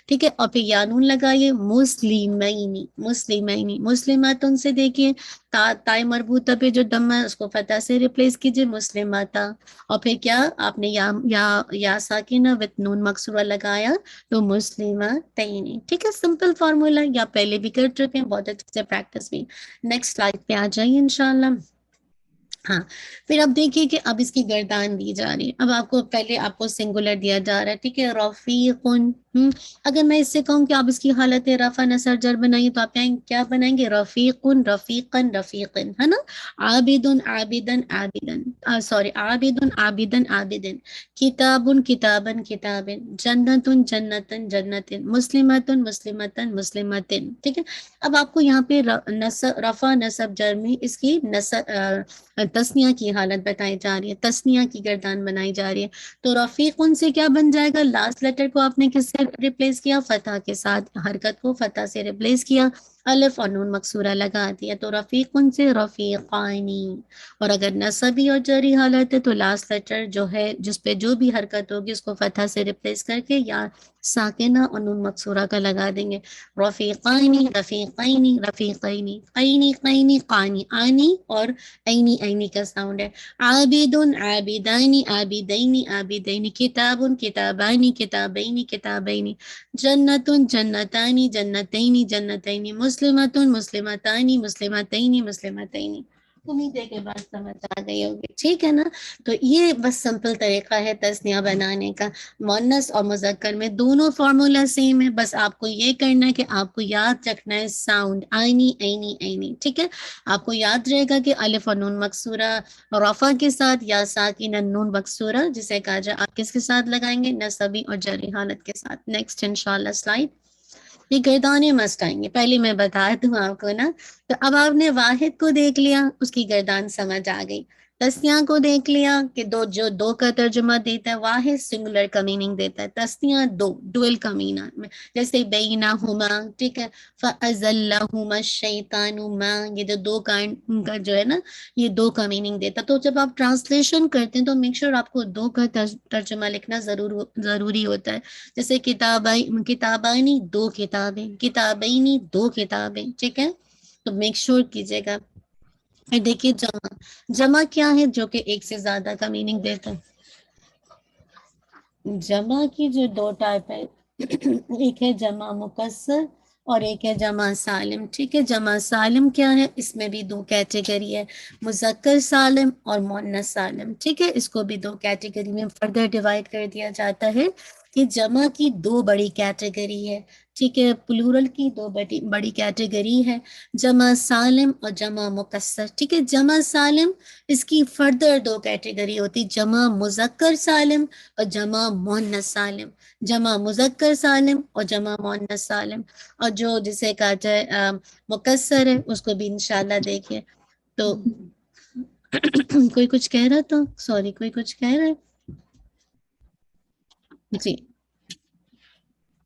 ٹھیک ہے، اور پھر یا نون لگائیے، مسلمینی، مسلمینی، مسلماتن سے دیکھیے تائے مربوطہ پہ جو دم ہے اس کو فتح سے ریپلیس کیجئے، مسلماتا، اور پھر کیا آپ نے یا ساکنہ وتھ نون مکسورہ لگایا تو مسلمتین، ٹھیک ہے، سمپل فارمولا، یا پہلے بھی کر چکے ہیں، بہت اچھے سے پریکٹس بھی۔ نیکسٹ سلائڈ پہ آ جائیے انشاءاللہ۔ ہاں پھر اب دیکھیے کہ اب اس کی گردان دی جا رہی ہے، اب آپ کو پہلے آپ کو سنگولر دیا جا رہا ہے، ٹھیک ہے، رفیقن، اگر میں اس سے کہوں کہ آپ اس کی حالت رفع نصب جر بنائیے تو آپ کیا بنائیں گے؟ رفیقن رفیقن رفیقن، ہے نا؟ عابدن عابدن عابدن، سوری عابدن عابدن عابدن، کتابن کتابن کتابن، جنتن جنتن جنتن، مسلمتن مسلمتن مسلمتن، ٹھیک ہے؟ اب آپ کو یہاں پہ رفع نصب جر میں اس کی تسنیہ کی حالت بتائی جا رہی ہے، تسنیہ کی گردان بنائی جا رہی ہے. تو رفیق ان سے کیا بن جائے گا؟ لاسٹ لیٹر کو آپ نے کس سے ریپلیس کیا؟ فتح کے ساتھ، حرکت کو فتح سے ریپلیس کیا، الف اور نون مکسورہ لگا دیا، تو رفیق ان سے رفیقانی. اور اگر نصبی اور جری حالت ہے تو لاسٹ لیٹر جو ہے جس پہ جو بھی حرکت ہوگی اس کو فتح سے ریپلیس کر کے یا ساکنہ اور نون مکسورہ کا لگا دیں گے. رفیقانی رفیقینی رفیقینی، قینی قینی قانی، آنی اور عینی عینی کا ساؤنڈ ہے. عابدن عابدانی عابدینی عابدینی، کتابن کتابانی کتابینی کتابینی، جنتن جنتانی جنتینی جنتینی، مسلمتن مسلمتانی مسلمتینی مسلمتینی. امید ہے کہ بات سمجھ آ گئی ہوگی، ٹھیک ہے نا؟ تو یہ بس سمپل طریقہ ہے تسنیہ بنانے کا. مؤنث اور مذکر میں دونوں فارمولا سیم ہے، بس آپ کو یہ کرنا ہے کہ آپ کو یاد رکھنا ہے ساؤنڈ آئینی عینی عینی، ٹھیک ہے؟ آپ کو یاد رہے گا کہ الف اور نون مکسورہ رفع کے ساتھ یا ساکنہ نون مکسورہ جسے کہا جائے آپ کس کے ساتھ لگائیں گے؟ نصبی اور جری حالت کے ساتھ. نیکسٹ انشاءاللہ سلائڈ. یہ گردانے مسٹ آئیں گے، پہلے میں بتا دوں آپ کو نا. تو اب آپ نے واحد کو دیکھ لیا، اس کی گردان سمجھ آ گئی. تسنیہ کو دیکھ لیا کہ دو کا ترجمہ دیتا ہے، واحد سنگولر کا میننگ دیتا ہے، تسنیہ دو ڈوئل کا میننگ، جیسے بینہما، ٹھیک ہے؟ فَأَزَلَّهُمَا الشَّيْطَانُ مَا، یہ جو دو کا جو ہے نا یہ دو کا میننگ دیتا. تو جب آپ ٹرانسلیشن کرتے ہیں تو میک شور آپ کو دو کا ترجمہ لکھنا ضروری ہوتا ہے. جیسے کتابانی دو کتابیں، کتابینی دو کتابیں، ٹھیک ہے؟ تو میک شور کیجیے گا. پھر دیکھیے جمع کیا ہے جو کہ ایک سے زیادہ کا میننگ دیتا ہے. جمع کی جو دو ٹائپ ہے، ایک ہے جمع مکسر اور ایک ہے جمع سالم، ٹھیک ہے؟ جمع سالم کیا ہے؟ اس میں بھی دو کیٹیگری ہے، مذکر سالم اور مؤنث سالم، ٹھیک ہے؟ اس کو بھی دو کیٹیگری میں فردر ڈیوائڈ کر دیا جاتا ہے کہ جمع کی دو بڑی کیٹیگری ہے، ٹھیک ہے؟ پلورل کی دو بڑی کیٹیگری ہے، جمع سالم اور جمع مکسر، ٹھیک ہے؟ جمع سالم اس کی فردر دو کیٹیگری ہوتی، جمع مذکر سالم اور جمع مؤنث سالم، جمع مذکر سالم اور جمع مؤنث سالم. اور جو جسے کہا جائے مکسر ہے اس کو بھی انشاءاللہ دیکھیں. تو کوئی کچھ کہہ رہا تھا، سوری کوئی کچھ کہہ رہا ہے؟ جی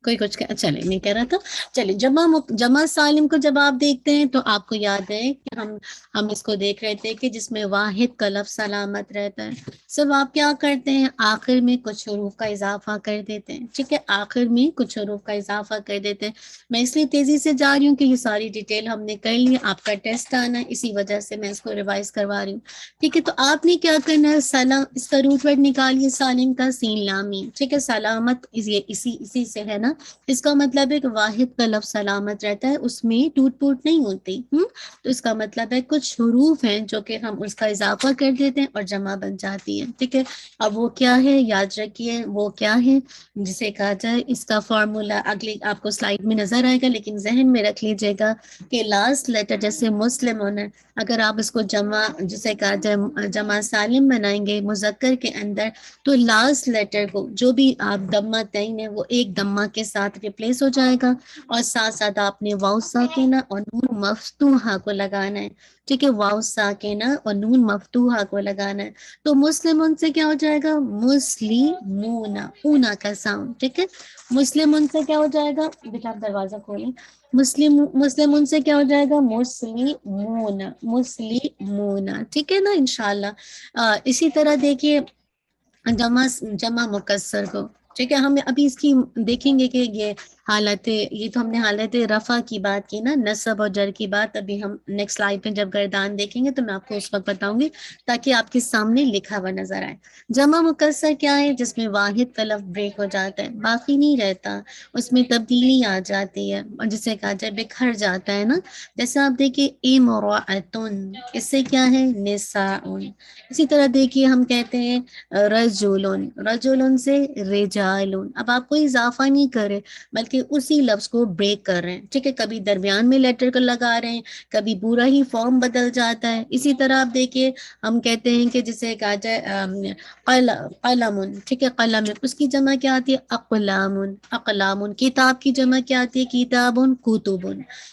کوئی کچھ چلے نہیں کہہ رہا تھا. چلیے جمع سالم کو جب آپ دیکھتے ہیں تو آپ کو یاد ہے کہ ہم اس کو دیکھ رہے تھے کہ جس میں واحد کا لفظ سلامت رہتا ہے. سب آپ کیا کرتے ہیں؟ آخر میں کچھ حروف کا اضافہ کر دیتے ہیں، ٹھیک ہے؟ آخر میں کچھ حروف کا اضافہ کر دیتے ہیں. میں اس لیے تیزی سے جا رہی ہوں کہ یہ ساری ڈیٹیل ہم نے کر لی، آپ کا ٹیسٹ آنا ہے، اسی وجہ سے میں اس کو ریوائز کروا رہی ہوں، ٹھیک ہے؟ تو آپ نے کیا کرنا ہے؟ سلام، اس کا روٹ ورڈ نکالیے سالم کا، سین لامی، ٹھیک ہے؟ سلامت اسی سے ہے نا. اس کا مطلب ہے کہ واحد کا لفظ سلامت رہتا ہے، اس میں ٹوٹ پوٹ نہیں ہوتی. تو اس کا مطلب ہے کچھ حروف ہیں جو کہ ہم اس کا اضافہ کر دیتے ہیں اور جمع بن جاتی ہے، ٹھیک ہے؟ اب وہ کیا ہے یاد رکھیے، وہ کیا ہے جسے کہا جائے اس کا فارمولا اگلی آپ کو سلائیڈ میں نظر آئے گا، لیکن ذہن میں رکھ لیجیے گا کہ لاسٹ لیٹر جیسے مسلم ہونا، اگر آپ اس کو جمع جسے کہا جائے جمع سالم بنائیں گے مذکر کے اندر، تو لاسٹ لیٹر کو جو بھی آپ دمہ تعین ہے وہ ایک دمہ کے ساتھ ریپلیس ہو جائے گا، اور ساتھ ساتھ آپ نے واو ساکنہ اور نون مفتوحہ کو لگانا ہے، ٹھیک ہے؟ واو ساکنہ اور نون مفتوحہ کو لگانا ہے. تو مسلمون سے کیا ہو جائے گا؟ مسلیمون، اونا کا ساؤنڈ، ٹھیک ہے؟ مسلمون سے کیا ہو جائے گا؟ بیٹا آپ دروازہ کھولیں. مسلمون سے کیا ہو جائے گا؟ مسلیمون، مسلیمون، ٹھیک ہے نا؟ انشاءاللہ اسی طرح دیکھیے جمع مکسر کو، ٹھیک ہے؟ ہم ابھی اس کی دیکھیں گے کہ یہ حالت یہ تو ہم نے حالت رفع کی بات کی نا، نصب اور جر کی بات ابھی ہم نیکسٹ سلائیڈ میں جب گردان دیکھیں گے تو میں آپ کو اس وقت بتاؤں گی تاکہ آپ کے سامنے لکھا ہوا نظر آئے۔ جمع مکسر کیا ہے؟ جس میں واحد کا لفظ بریک ہو جاتا ہے، باقی نہیں رہتا، اس میں تبدیلی آ جاتی ہے اور جسے کہا جائے بکھر جاتا ہے نا۔ جیسے آپ دیکھیے امرأتن، اس سے کیا ہے نساء۔ اسی طرح دیکھیے ہم کہتے ہیں رجلن، رجلن سے رجالن، اب آپ کوئی اضافہ نہیں کرے بلکہ اسی لفظ کو بریک کر رہے ہیں، ٹھیک ہے، کبھی درمیان میں لیٹر کو لگا رہے ہیں، کبھی پورا ہی فارم بدل جاتا ہے۔ اسی طرح آپ دیکھیے ہم کہتے ہیں کہ جسے کہا جائے قلم، ٹھیک ہے، قلم، اس کی جمع کیا آتی ہے اقلام، اقلام، کتاب کی جمع کیا آتی ہے کتاب، کتب،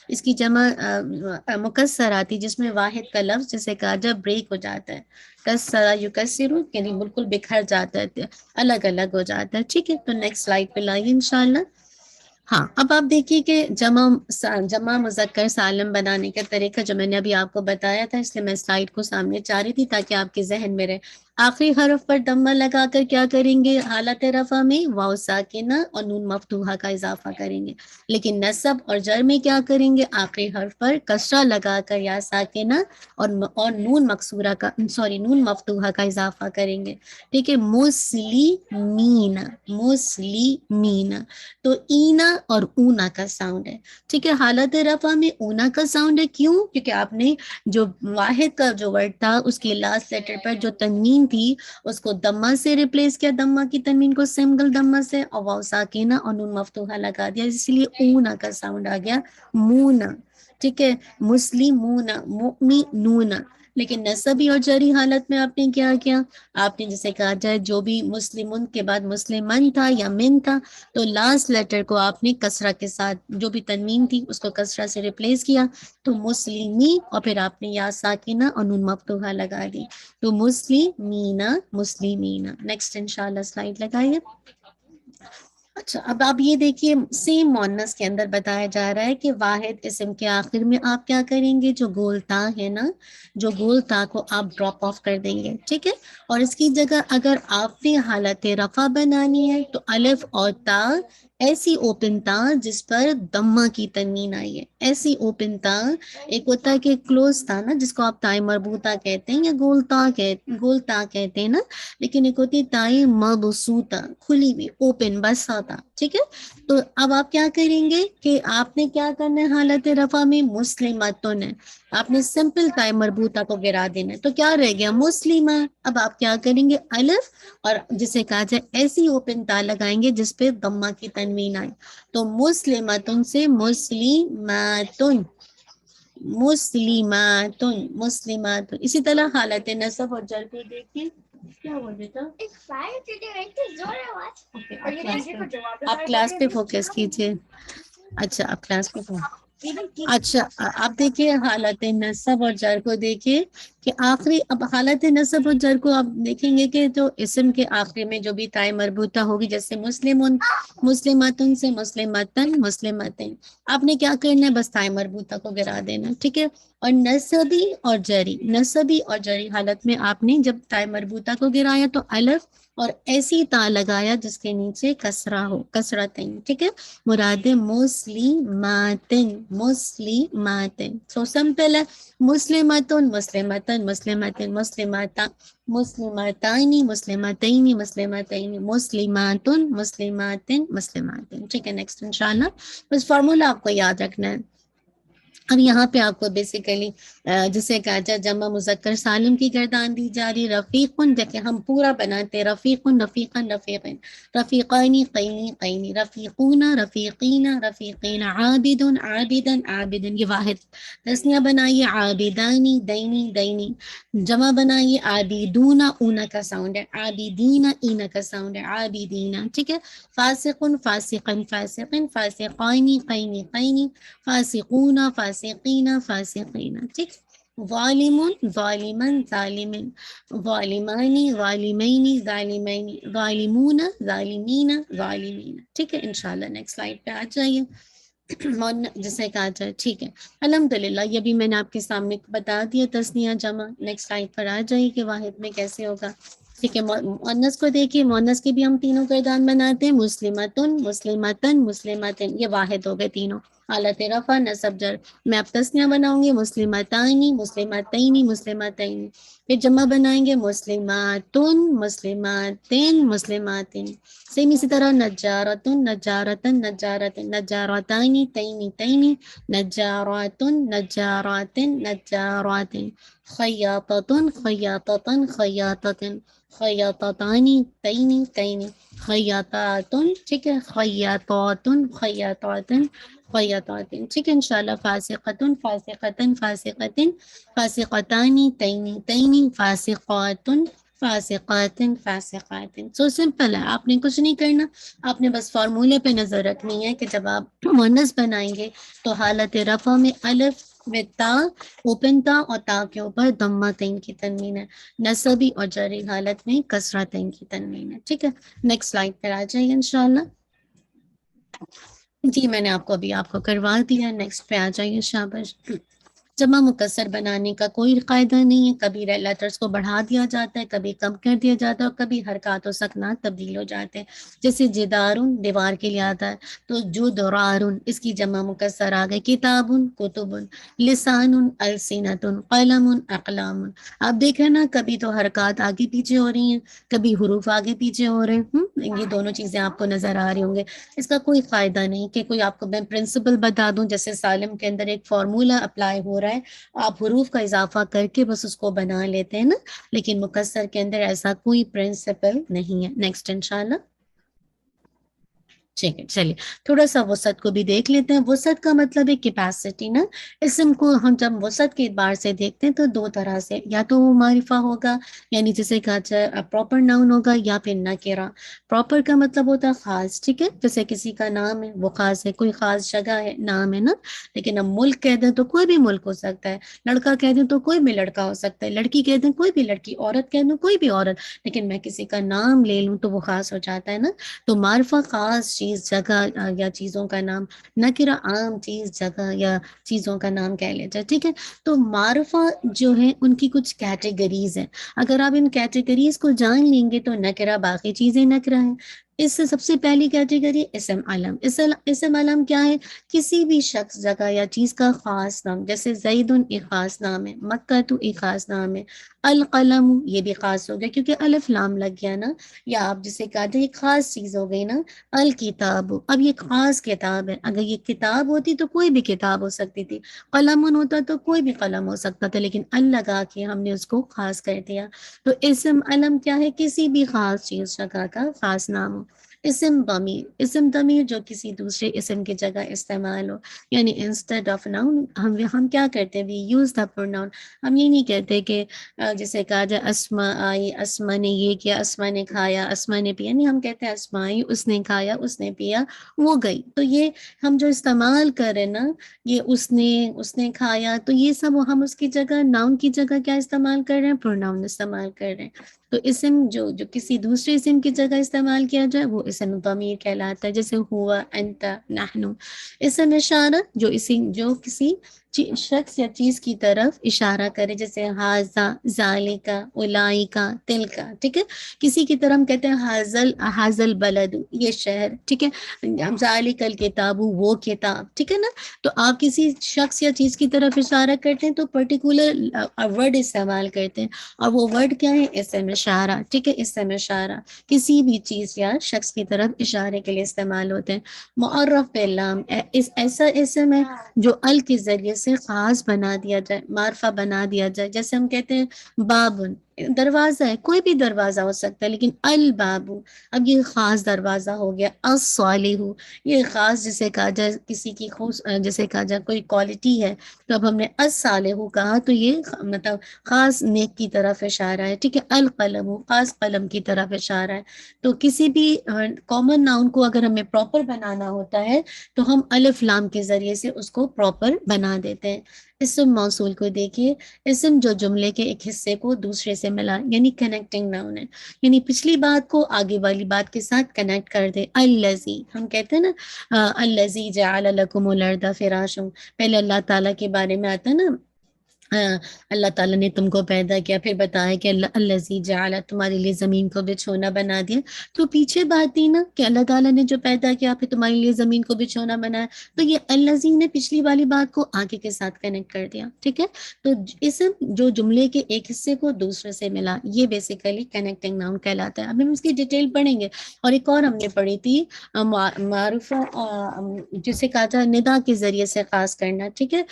اس کی جمع مکسر آتی ہے جس میں واحد کا لفظ جسے کہا جائے بریک ہو جاتا ہے، کسر یکسر، یعنی بالکل بکھر جاتا ہے، الگ الگ ہو جاتا ہے، ٹھیک ہے۔ تو نیکسٹ سلائیڈ پہ لائیے انشاءاللہ۔ ہاں اب آپ دیکھیے کہ جمع مذکر سالم بنانے کا طریقہ جو میں نے ابھی آپ کو بتایا تھا، اس لیے میں سلائیڈ کو سامنے چاہ رہی تھی تاکہ آپ کے ذہن میں رہے۔ آخری حرف پر دمہ لگا کر کیا کریں گے حالت رفع میں؟ واو ساکنہ اور نون مفتوحہ کا اضافہ کریں گے، لیکن نصب اور جر میں کیا کریں گے؟ آخری حرف پر کسرہ لگا کر یا ساکنہ اور نون مکسورہ کا نون مفتوحہ کا اضافہ کریں گے، ٹھیک ہے۔ مسلمین، مسلمین، تو اینا اور اونا کا ساؤنڈ ہے، ٹھیک ہے۔ حالت رفع میں اونا کا ساؤنڈ ہے، کیوں؟ کیونکہ آپ نے جو واحد کا جو ورڈ تھا اس کے لاسٹ لیٹر پر جو تنوین تھی اس کو دمہ سے ریپلیس کیا، دمہ کی تنوین کو سنگل دمہ سے، اور واو ساکنہ اور نون مفتوحہ لگا دیا، اس لیے اونا کا ساؤنڈ آ گیا مونا، ٹھیک ہے۔ مسلمون، مؤمنون، لیکن نصبی اور جری حالت میں آپ نے کیا کیا؟ آپ نے جسے کہا جائے جو بھی مسلمون کے بعد مسلمن تھا یا من تھا تو لاسٹ لیٹر کو آپ نے کسرہ کے ساتھ جو بھی تنوین تھی اس کو کسرہ سے ریپلیس کیا، تو مسلمی، اور پھر آپ نے یا ساکنہ اور نون مفتوحہ لگا دی، تو مسلمینہ، مسلمینہ۔ نیکسٹ انشاءاللہ سلائیڈ لگائیے۔ اچھا اب آپ یہ دیکھیے سیم مونس کے اندر بتایا جا رہا ہے کہ واحد اسم کے آخر میں آپ کیا کریں گے؟ جو گول تا ہے نا، جو گول تا کو آپ ڈراپ آف کر دیں گے، ٹھیک ہے، اور اس کی جگہ اگر آپ نے حالت رفع بنانی ہے تو الف اور تا، ایسی اوپن تا جس پر دمہ کی تنوین آئی ہے، ایسی اوپن تا، ایک ہوتا ہے کہ کلوز تا نا جس کو آپ تائیں مربوطہ کہتے ہیں یا گول تا کہتے ہیں نا، لیکن ایک ہوتی ہے تائیں مبسوطہ، کھلی ہوئی، اوپن، بسا تا، ٹھیک ہے۔ تو اب آپ کیا کریں گے کہ آپ نے کیا کرنا ہے حالت رفع میں؟ مسلمتن ہے، آپ نے سمپل تائیں مربوطہ کو گرا دینا ہے، تو کیا رہ گیا مسلمہ۔ اب آپ کیا کریں گے؟ الف اور جسے کہا جائے ایسی اوپن تا لگائیں گے جس پہ دمہ کی تنوین آئے، تو مسلمتن سے مسلماتن، مسلماتن، مسلماتن۔ اسی طرح حالت نصب اور جر کو دیکھیے، کیا ہوا بیٹا؟ آپ کلاس پہ فوکس کیجیے، اچھا آپ کلاس پہ اچھا آپ دیکھیے حالت نصب اور جر کو دیکھیے کہ آخری، اب حالت نصب اور جر کو آپ دیکھیں گے کہ جو اسم کے آخری میں جو بھی تائیں مربوطہ ہوگی، جیسے مسلمون، مسلماتن سے مسلماتن، مسلماتن، آپ نے کیا کرنا ہے؟ بس تائیں مربوطہ کو گرا دینا، ٹھیک ہے۔ اور نصبی اور جری، نصبی اور جری حالت میں آپ نے جب تائیں مربوطہ کو گرایا تو الف اور ایسی تا لگایا جس کے نیچے کسرہ ہو، کسرتین، ٹھیک ہے۔ مراد مسلماتن، مسلماتن، سو سمپل ہے، مسلمتن، مسلمتن، مسلمتن، مسلماتا، مسلماتانی، مسلماتینی، مسلماتینی، مسلماتن، مسلماتن، مسلماتن، ٹھیک ہے۔ نیکسٹ انشاءاللہ بس فارمولا آپ کو یاد رکھنا ہے۔ اب یہاں پہ آپ کو بیسیکلی جسے کہا جائے جمع مذکر سالم کی گردان دی جا رہی، رفیقن، دیکھیں ہم پورا بناتے ہیں، رفیقن، رفیقن، رفیقین، رفیقانی، قینی، قینی، رفیقون، رفیقین، رفیقین، عابدن، عابدن، عابدن، یہ واحد۔ تسنیہ بنائیے عابدانی، دینی، دینی، جمع بنائیے عابدون، اونا کا ساؤنڈ ہے، عابدین، اینا کا ساؤنڈ ہے، عابدین، ٹھیک ہے۔ فاسقن، فاسقن، فاسقین، فاسقانی، قینی، قینی، فاسقون، فاسقین، فاسقین، ٹھیک۔ ظالمون، ظالمن، ظالمن، ظالمانی، ظالمین، ظالمین، ظالمون، ظالمین، ظالمین، ٹھیک ہے۔ انشاءاللہ نیکسٹ سلائیڈ پہ آ جائیے، جسے کہا جائے، ٹھیک ہے۔ الحمدللہ یہ بھی میں نے آپ کے سامنے بتا دیا تسنیہ جمع، نیکسٹ سلائیڈ پر آ جائیے کہ واحد میں کیسے ہوگا۔ ٹھیک ہے، مؤنث کو دیکھیے، مؤنث کے بھی ہم تینوں کردان بناتے ہیں، مسلمتن، مسلمتن، مسلمتن، یہ واحد ہو گئے تینوں، حالت رفع، نصب، جر۔ میں اب تسنیہ بناؤں گی، مسلمتانی، مسلمتینی، مسلمتین۔ پھر جمع بنائیں گے، مسلماتن، مسلماتین، مسلماتن۔ سیم اسی طرح نجارتن، نجارتن، نجارتن، نجارتانی، تینی، تینی، نجاراتن، نجاراتن، نجاراتن۔ خیاطتن، خیاطتن، خیاطتن، خیاطتانی، تینی، تینی، خیاطاتن، ٹھیک ہے، خیاطاتن، خیاطاتن، خیاطاتن، ٹھیک ہے انشاءاللہ۔ فاسقتن، فاسقتن، فاسقتن، فاسقتانی، تینی، تینی، فاسقاتن، فاسقاتن، فاسقاتن۔ سو سمپل ہے، آپ نے کچھ نہیں کرنا، آپ نے بس فارمولے پہ نظر رکھنی ہے کہ جب آپ مؤنث بنائیں گے تو حالت رفع میں الف میں تا، اوپن تا، اور تا کے اوپر ضمہ تین کی تنوین ہے، نصبی اور جری حالت میں کسرہ تین کی تنوین ہے، ٹھیک ہے۔ نیکسٹ سلائڈ پر آ جائیے انشاءاللہ۔ جی میں نے آپ کو ابھی آپ کو کروا دیا، نیکسٹ پہ آ جائیے شاباش۔ جمع مکسر بنانے کا کوئی قاعدہ نہیں ہے، کبھی لیٹرز کو بڑھا دیا جاتا ہے، کبھی کم کر دیا جاتا ہے، اور کبھی حرکات و سکنات تبدیل ہو جاتے ہیں۔ جیسے جدارن دیوار کے لیے آتا ہے تو جدرارن، اس کی جمع مکسر آ گئے، کتابن، کتبن، لسان، السنتن، قلم، اقلام۔ آپ دیکھیں نا، کبھی تو حرکات آگے پیچھے ہو رہی ہیں، کبھی حروف آگے پیچھے ہو رہے ہیں، یہ دونوں چیزیں آپ کو نظر آ رہی ہوں گے۔ اس کا کوئی فائدہ نہیں کہ کوئی آپ کو میں پرنسپل بتا دوں، جیسے سالم کے اندر ایک فارمولا اپلائی ہو رہا ہے، آپ حروف کا اضافہ کر کے بس اس کو بنا لیتے ہیں نا، لیکن مکسر کے اندر ایسا کوئی پرنسپل نہیں ہے۔ نیکسٹ انشاءاللہ۔ ٹھیک ہے، چلیے تھوڑا سا وسعت کو بھی دیکھ لیتے ہیں۔ وسعت کا مطلب ہے کیپیسٹی نا۔ اسم کو ہم جب وسعت کے اعتبار سے دیکھتے ہیں تو دو طرح سے، یا تو وہ معرفہ ہوگا، یعنی جسے کہا جائے پراپر ناؤن ہوگا، یا پھر نکرہ۔ پراپر کا مطلب ہوتا ہے خاص، ٹھیک ہے، جیسے کسی کا نام ہے وہ خاص ہے، کوئی خاص جگہ ہے نام ہے نا، لیکن اب ملک کہہ دیں تو کوئی بھی ملک ہو سکتا ہے، لڑکا کہہ دیں تو کوئی بھی لڑکا ہو سکتا ہے، لڑکی کہہ دیں کوئی بھی لڑکی، عورت کہہ دیں کوئی بھی عورت، لیکن میں کسی کا نام لے لوں تو وہ خاص ہو جاتا ہے نا۔ تو معرفہ خاص چیز، جگہ یا چیزوں کا نام، نکرہ عام چیز، جگہ یا چیزوں کا نام کہہ لیتے ہیں، ٹھیک ہے۔ تو معرفہ جو ہے ان کی کچھ کیٹیگریز ہیں، اگر آپ ان کیٹیگریز کو جان لیں گے تو نکرہ باقی چیزیں نکرہ ہیں۔ اس سے سب سے پہلی کیٹیگری اسم علم۔ اسم علم کیا ہے؟ کسی بھی شخص، جگہ یا چیز کا خاص نام، جیسے زیدن ایک خاص نام ہے، مکہ تو ایک خاص نام ہے، القلم یہ بھی خاص ہو گیا کیونکہ الف لام لگ گیا نا، یا آپ جسے کہتے ہیں ایک خاص چیز ہو گئی نا، الکتاب، اب یہ خاص کتاب ہے، اگر یہ کتاب ہوتی تو کوئی بھی کتاب ہو سکتی تھی، قلم ہوتا تو کوئی بھی قلم ہو سکتا تھا، لیکن ال لگا کے ہم نے اس کو خاص کر دیا۔ تو اسم علم کیا ہے؟ کسی بھی خاص چیز، جگہ کا خاص نام ہو۔ اسم ضمیر، اسم ضمیر جو کسی دوسرے اسم کی جگہ استعمال ہو، یعنی انسٹیڈ آف ناؤن ہم کیا کرتے ہیں، وی یوز دا پروناؤن۔ ہم یہ نہیں کہتے کہ جیسے کہا جائے اسما آئی، اسما نے یہ کیا، اسما نے کھایا، اسما نے پیا، نہیں، ہم کہتے ہیں اسما آئی، اس نے کھایا، اس نے پیا، وہ گئی۔ تو یہ ہم جو استعمال کر رہے ہیں نا، یہ اس نے کھایا، تو یہ سب ہم اس کی جگہ، ناؤن کی جگہ کیا استعمال کر رہے ہیں؟ پروناؤن استعمال کر رہے ہیں۔ تو اسم جو کسی دوسرے اسم کی جگہ استعمال کیا جائے وہ اسم ضمیر کہلاتا ہے، جیسے ہوا، انت، نحن۔ اسم اشارہ جو کسی شخص یا چیز کی طرف اشارہ کرے، جیسے ہاذا، ذالکا، اولائکا، تلکا، ٹھیک ہے۔ کسی کی طرف ہم کہتے ہیں حاضل بلد، یہ شہر، ٹھیک ہے، ذالک الکتاب، وہ کتاب، ٹھیک ہے نا۔ تو آپ کسی شخص یا چیز کی طرف اشارہ کرتے ہیں تو پرٹیکولر ورڈ استعمال کرتے ہیں، اور وہ ورڈ کیا ہے؟ اسم اشارہ، ٹھیک ہے، اسم اشارہ کسی بھی چیز یا شخص کی طرف اشارے کے لیے استعمال ہوتے ہیں۔ معرف باللام، ایسا اسم ہے جو ال کے ذریعے سے خاص بنا دیا جائے، معرفہ بنا دیا جائے، جیسے ہم کہتے ہیں بابن، دروازہ ہے، کوئی بھی دروازہ ہو سکتا ہے، لیکن البابو، اب یہ خاص دروازہ ہو گیا۔ الصالح، یہ خاص جسے کہا جائے کسی کی جسے کہا جائے کوئی کوالٹی ہے، تو اب ہم نے الصالح کہا تو یہ مطلب خاص نیک کی طرف اشارہ ہے، ٹھیک ہے۔ القلم، خاص قلم کی طرف اشارہ ہے۔ تو کسی بھی کامن ناؤن کو اگر ہمیں پراپر بنانا ہوتا ہے تو ہم الف لام کے ذریعے سے اس کو پراپر بنا دیتے ہیں۔ اسم موصول کو دیکھیے، اسم جو جملے کے ایک حصے کو دوسرے سے ملا، یعنی کنیکٹنگ ناؤن ہے، یعنی پچھلی بات کو آگے والی بات کے ساتھ کنیکٹ کر دے۔ الذی، ہم کہتے ہیں نا الذی جعل لکم الارض فراشا، پہلے اللہ تعالیٰ کے بارے میں آتا ہے نا اللہ تعالیٰ نے تم کو پیدا کیا، پھر بتایا کہ الذی جعل تمہارے لیے زمین کو بچھونا بنا دیا، تو پیچھے بات تھی نا کہ اللہ تعالیٰ نے جو پیدا کیا پھر تمہارے لیے زمین کو بچھونا بنایا، تو یہ الذی نے پچھلی والی بات کو آگے کے ساتھ کنیکٹ کر دیا، ٹھیک ہے. تو اسم جو جملے کے ایک حصے کو دوسرے سے ملا، یہ بیسیکلی کنیکٹنگ ناؤن کہلاتا ہے. اب ہم اس کی ڈیٹیل پڑھیں گے. اور ایک اور ہم نے پڑھی تھی معروفہ، جسے کہا تھا ندا کے ذریعے سے خاص کرنا، ٹھیک ہے.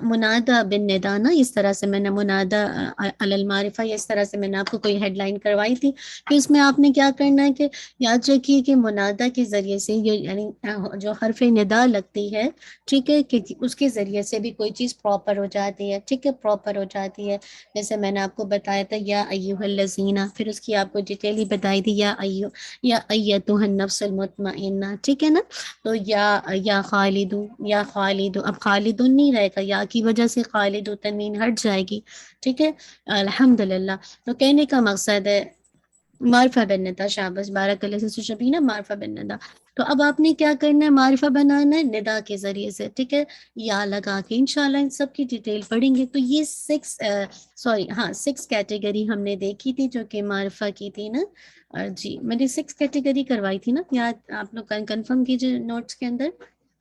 منادہ بن ندا نا، اس طرح سے میں نے منادہ علی المعرفہ، یا اس طرح سے میں نے آپ کو کوئی ہیڈ لائن کروائی تھی کہ اس میں آپ نے کیا کرنا ہے کہ یاد رکھیے کہ منادہ کے ذریعے سے یعنی جو حرف ندا لگتی ہے، ٹھیک ہے، کہ اس کے ذریعے سے بھی کوئی چیز پراپر ہو جاتی ہے، ٹھیک ہے، پراپر ہو جاتی ہے. جیسے میں نے آپ کو بتایا تھا یا ایھا الذین، پھر اس کی آپ کو ڈیٹیل ہی بتائی تھی یا ایتھا النفس المطمئنہ، ٹھیک ہے نا. تو یا خالد، یا خالد، اب خالد نہیں رہے گا، یا کی وجہ سے خالد تنوین ہٹ جائے گی، ٹھیک ہے. الحمدللہ. تو کہنے کا مقصد ہے معرفہ بن ندا، شاباش، بارک اللہ سے شبینہ، معرفہ بن ندا. تو اب آپ نے کیا کرنا ہے، معرفہ بنانا ہے ندا کے ذریعے سے، ٹھیک ہے، یا لگا کے. انشاءاللہ ان سب کی ڈیٹیل پڑھیں گے. تو یہ سکس کیٹیگری ہم نے دیکھی تھی جو کہ معرفہ کی تھی نا. جی میں نے 6 کیٹیگری کروائی تھی نا، یاد آپ لوگ کنفرم کیجیے نوٹس کے اندر،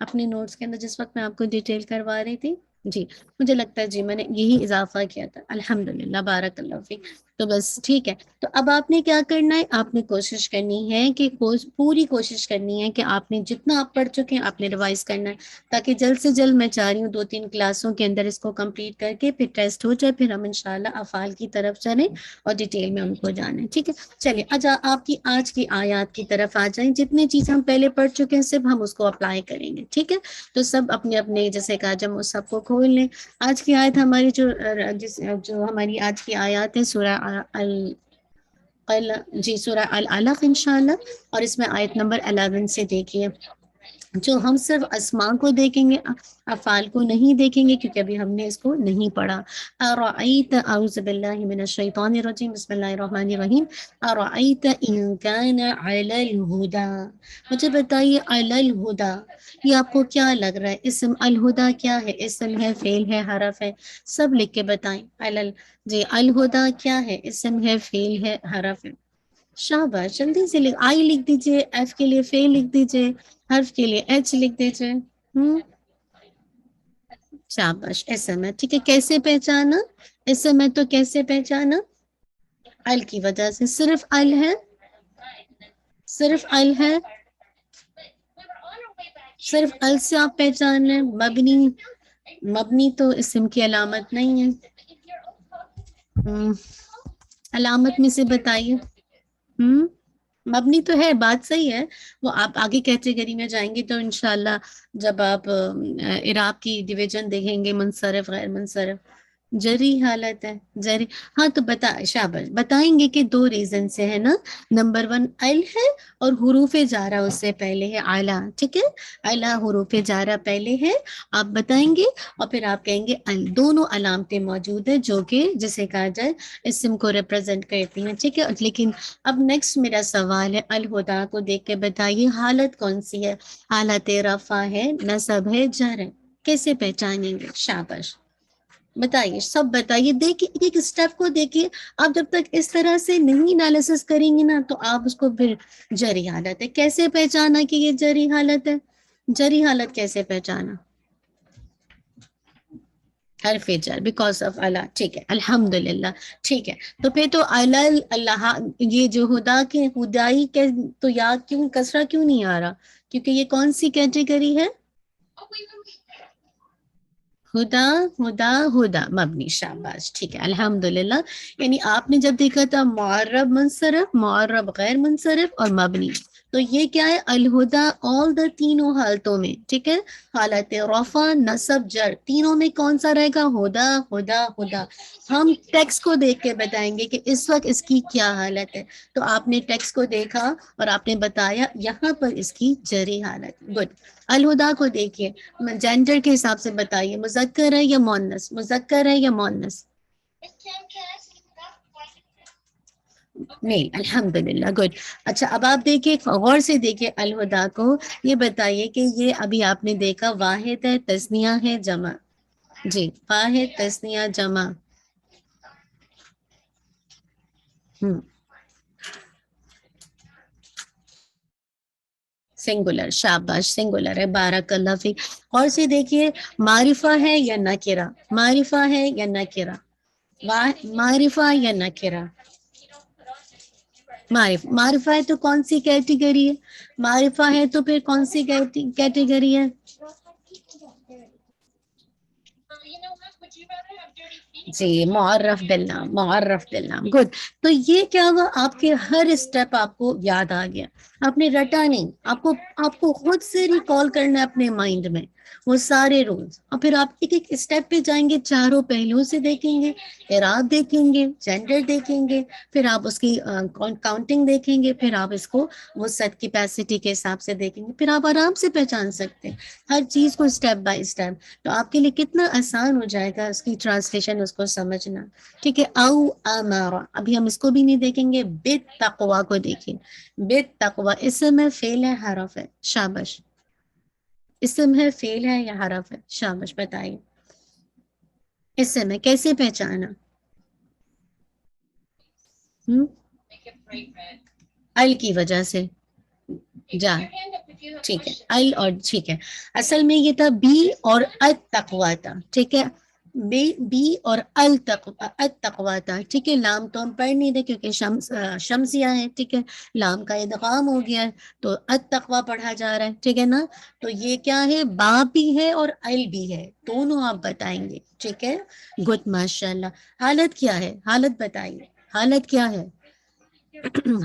اپنے نوٹس کے اندر جس وقت میں آپ کو ڈیٹیل کروا رہی تھی. جی مجھے لگتا ہے جی میں نے یہی اضافہ کیا تھا. الحمدللہ، بارک اللہ فیک. تو بس ٹھیک ہے. تو اب آپ نے کیا کرنا ہے، آپ نے کوشش کرنی ہے کہ پوری کوشش کرنی ہے کہ آپ نے جتنا آپ پڑھ چکے ہیں آپ نے ریوائز کرنا ہے، تاکہ جلد سے جلد، میں چاہ رہی ہوں 2-3 کلاسوں کے اندر اس کو کمپلیٹ کر کے پھر ٹیسٹ ہو جائے، پھر ہم انشاءاللہ افعال کی طرف چلیں اور ڈیٹیل میں ہم کو جانیں، ٹھیک ہے. چلیے آپ کی آج کی آیات کی طرف آ جائیں. جتنے چیز ہم پہلے پڑھ چکے ہیں صرف ہم اس کو اپلائی کریں گے، ٹھیک ہے. تو سب اپنے اپنے جیسے کہا جب وہ سب کو کھول لیں. آج کی آیت ہماری جو ہماری آج کی آیات ہے سورہ سورہ العلق انشاءاللہ. اور اس میں آیت نمبر 11 سے دیکھیے. جو ہم صرف اسماء کو دیکھیں گے، افعال کو نہیں دیکھیں گے، کیونکہ ابھی ہم نے اس کو نہیں پڑھا. ارأیت، اعوذ باللہ من الشیطان الرجیم، بسم اللہ الرحمن الرحیم. ارأیت ان کان علی الہدی، مجھے بتائیے علی الہدی یہ آپ کو کیا لگ رہا ہے. اسم الہدی کیا ہے، اسم ہے، فعل ہے، حرف ہے، سب لکھ کے بتائیں. جی الہدی کیا ہے، اسم ہے، فعل ہے، حرف ہے. شاباش، جلدی سے آئی لکھ دیجئے، ایف کے لیے فعل لکھ دیجئے، حرف کے لیے ایچ لکھ دیجئے. شاباش، اسم ہے، ٹھیک ہے. کیسے پہچانا اسم ہے، تو کیسے پہچانا، ال کی وجہ سے. صرف ال ہے، صرف ال ہے، صرف ال سے آپ پہچان لیں. مبنی تو اسم کی علامت نہیں ہے. علامت میں سے بتائیے. مبنی تو ہے، بات صحیح ہے. وہ آپ آگے کیٹیگری میں جائیں گے تو انشاءاللہ جب آپ اعراب کی ڈویژن دیکھیں گے، منصرف، غیر منصرف، جری حالت ہے، جری. ہاں تو شاباش، بتائیں گے کہ 2 ریزن سے ہے نا. نمبر 1 ال ہے، اور حروف جارہ اس سے پہلے ہے اعلیٰ، ٹھیک ہے. اعلیٰ حروف جارہ پہلے ہے، آپ بتائیں گے. اور پھر آپ کہیں گے ال. دونوں علامتیں موجود ہیں جو کہ جسے کہا جائے اسم کو ریپرزینٹ کرتی ہیں، ٹھیک ہے. لیکن اب نیکسٹ میرا سوال ہے، الہدا کو دیکھ کے بتائیے حالت کون سی ہے. حالت رفع ہے، نصب ہے، جر ہے. کیسے پہچانیں گے، شاباش بتائیے، سب بتائیے. دیکھیے ایک اسٹیپ کو دیکھیے. آپ جب تک اس طرح سے نہیں انالیسس کریں گے نا تو آپ اس کو پھر جری حالت ہے. کیسے پہچانا کہ یہ جری حالت ہے، جری حالت کیسے پہچانا، حرف جر بیکاز آف اللہ، ٹھیک ہے. الحمدللہ، ٹھیک ہے. تو پھر تو اللہ، یہ جو خدا کے خدائی کے تو یاد کیوں کسرہ کیوں نہیں آ رہا، کیونکہ یہ کون سی کیٹیگری ہے، ہدا ہدا ہدا مبنی. شاباش، ٹھیک ہے. الحمدللہ. یعنی آپ نے جب دیکھا تھا معرب منصرف، معرب غیر منصرف اور مبنی، تو یہ کیا ہے، الہدا آل دا تینوں حالتوں میں، ٹھیک ہے. حالت رفع، نصب، جر، تینوں میں کون سا رہے گا، ہدا ہدا ہدا. ہم ٹیکسٹ کو دیکھ کے بتائیں گے کہ اس وقت اس کی کیا حالت ہے. تو آپ نے ٹیکسٹ کو دیکھا اور آپ نے بتایا یہاں پر اس کی جری حالت. گڈ. الہدا کو دیکھیے، جینڈر کے حساب سے بتائیے، مذکر ہے یا مؤنث، مذکر ہے یا مؤنث، نہیں. الحمدللہ، گڈ. اچھا اب آپ دیکھیے، غور سے دیکھیے الہدا کو. یہ بتائیے کہ یہ ابھی آپ نے دیکھا واحد ہے، تثنیہ ہے، جمع، جی واحد تسنیہ جمع. سنگولر. شاباش سنگولر ہے. بارک اللہ فیک. اور سے دیکھیے معرفہ ہے یا نکرہ, معرفہ ہے یا نکرہ, معرفہ یا نکرہ. معرفہ ہے تو کون سی کیٹیگری ہے؟ معرفہ ہے تو پھر کون سی کیٹیگری ہے؟ جی معرف بالنام, معرف بالنام. گڈ. تو یہ کیا ہوا, آپ کے ہر اسٹیپ آپ کو یاد آ گیا, آپ نے رٹا نہیں, آپ کو خود سے ریکال کرنا ہے اپنے مائنڈ میں وہ سارے رولز, اور پھر آپ ایک ایک اسٹیپ پہ جائیں گے, چاروں پہلوؤں سے دیکھیں گے, اعراب دیکھیں گے, جینڈر دیکھیں گے, پھر آپ اس کی کاؤنٹنگ دیکھیں گے, پھر آپ اس کو وہ سیٹ کیپیسٹی کے حساب سے دیکھیں گے, پھر آپ آرام سے پہچان سکتے ہیں ہر چیز کو اسٹیپ بائی اسٹیپ. تو آپ کے لیے کتنا آسان ہو جائے گا اس کی ٹرانسلیشن, اس کو سمجھنا. ٹھیک ہے. او امارا, ابھی ہم اس کو بھی نہیں دیکھیں گے, بالتقوی کو دیکھیں. بالتقوی اسم ہے, فعل ہے, حرف ہے؟ شاباش. اسم ہے, فعل ہے یا حرف ہے؟ شاباش بتائیے. اسم ہے, کیسے پہچانا؟ ال کی وجہ سے. جا ٹھیک ہے, ال اور ٹھیک ہے. اصل میں یہ تھا بی اور التقوی تھا. ٹھیک ہے, بی اور التقوی تھا. ٹھیک ہے. لام تو ہم پڑھ نہیں دے کیونکہ شمسیہ ہے. ٹھیک ہے, لام کا ادغام ہو گیا ہے تو التقوی پڑھا جا رہا ہے. ٹھیک ہے نا. تو یہ کیا ہے, با بھی ہے اور ال بھی ہے, دونوں آپ بتائیں گے. ٹھیک ہے. گڈ ماشاء اللہ. حالت کیا ہے, حالت بتائیے, حالت کیا ہے؟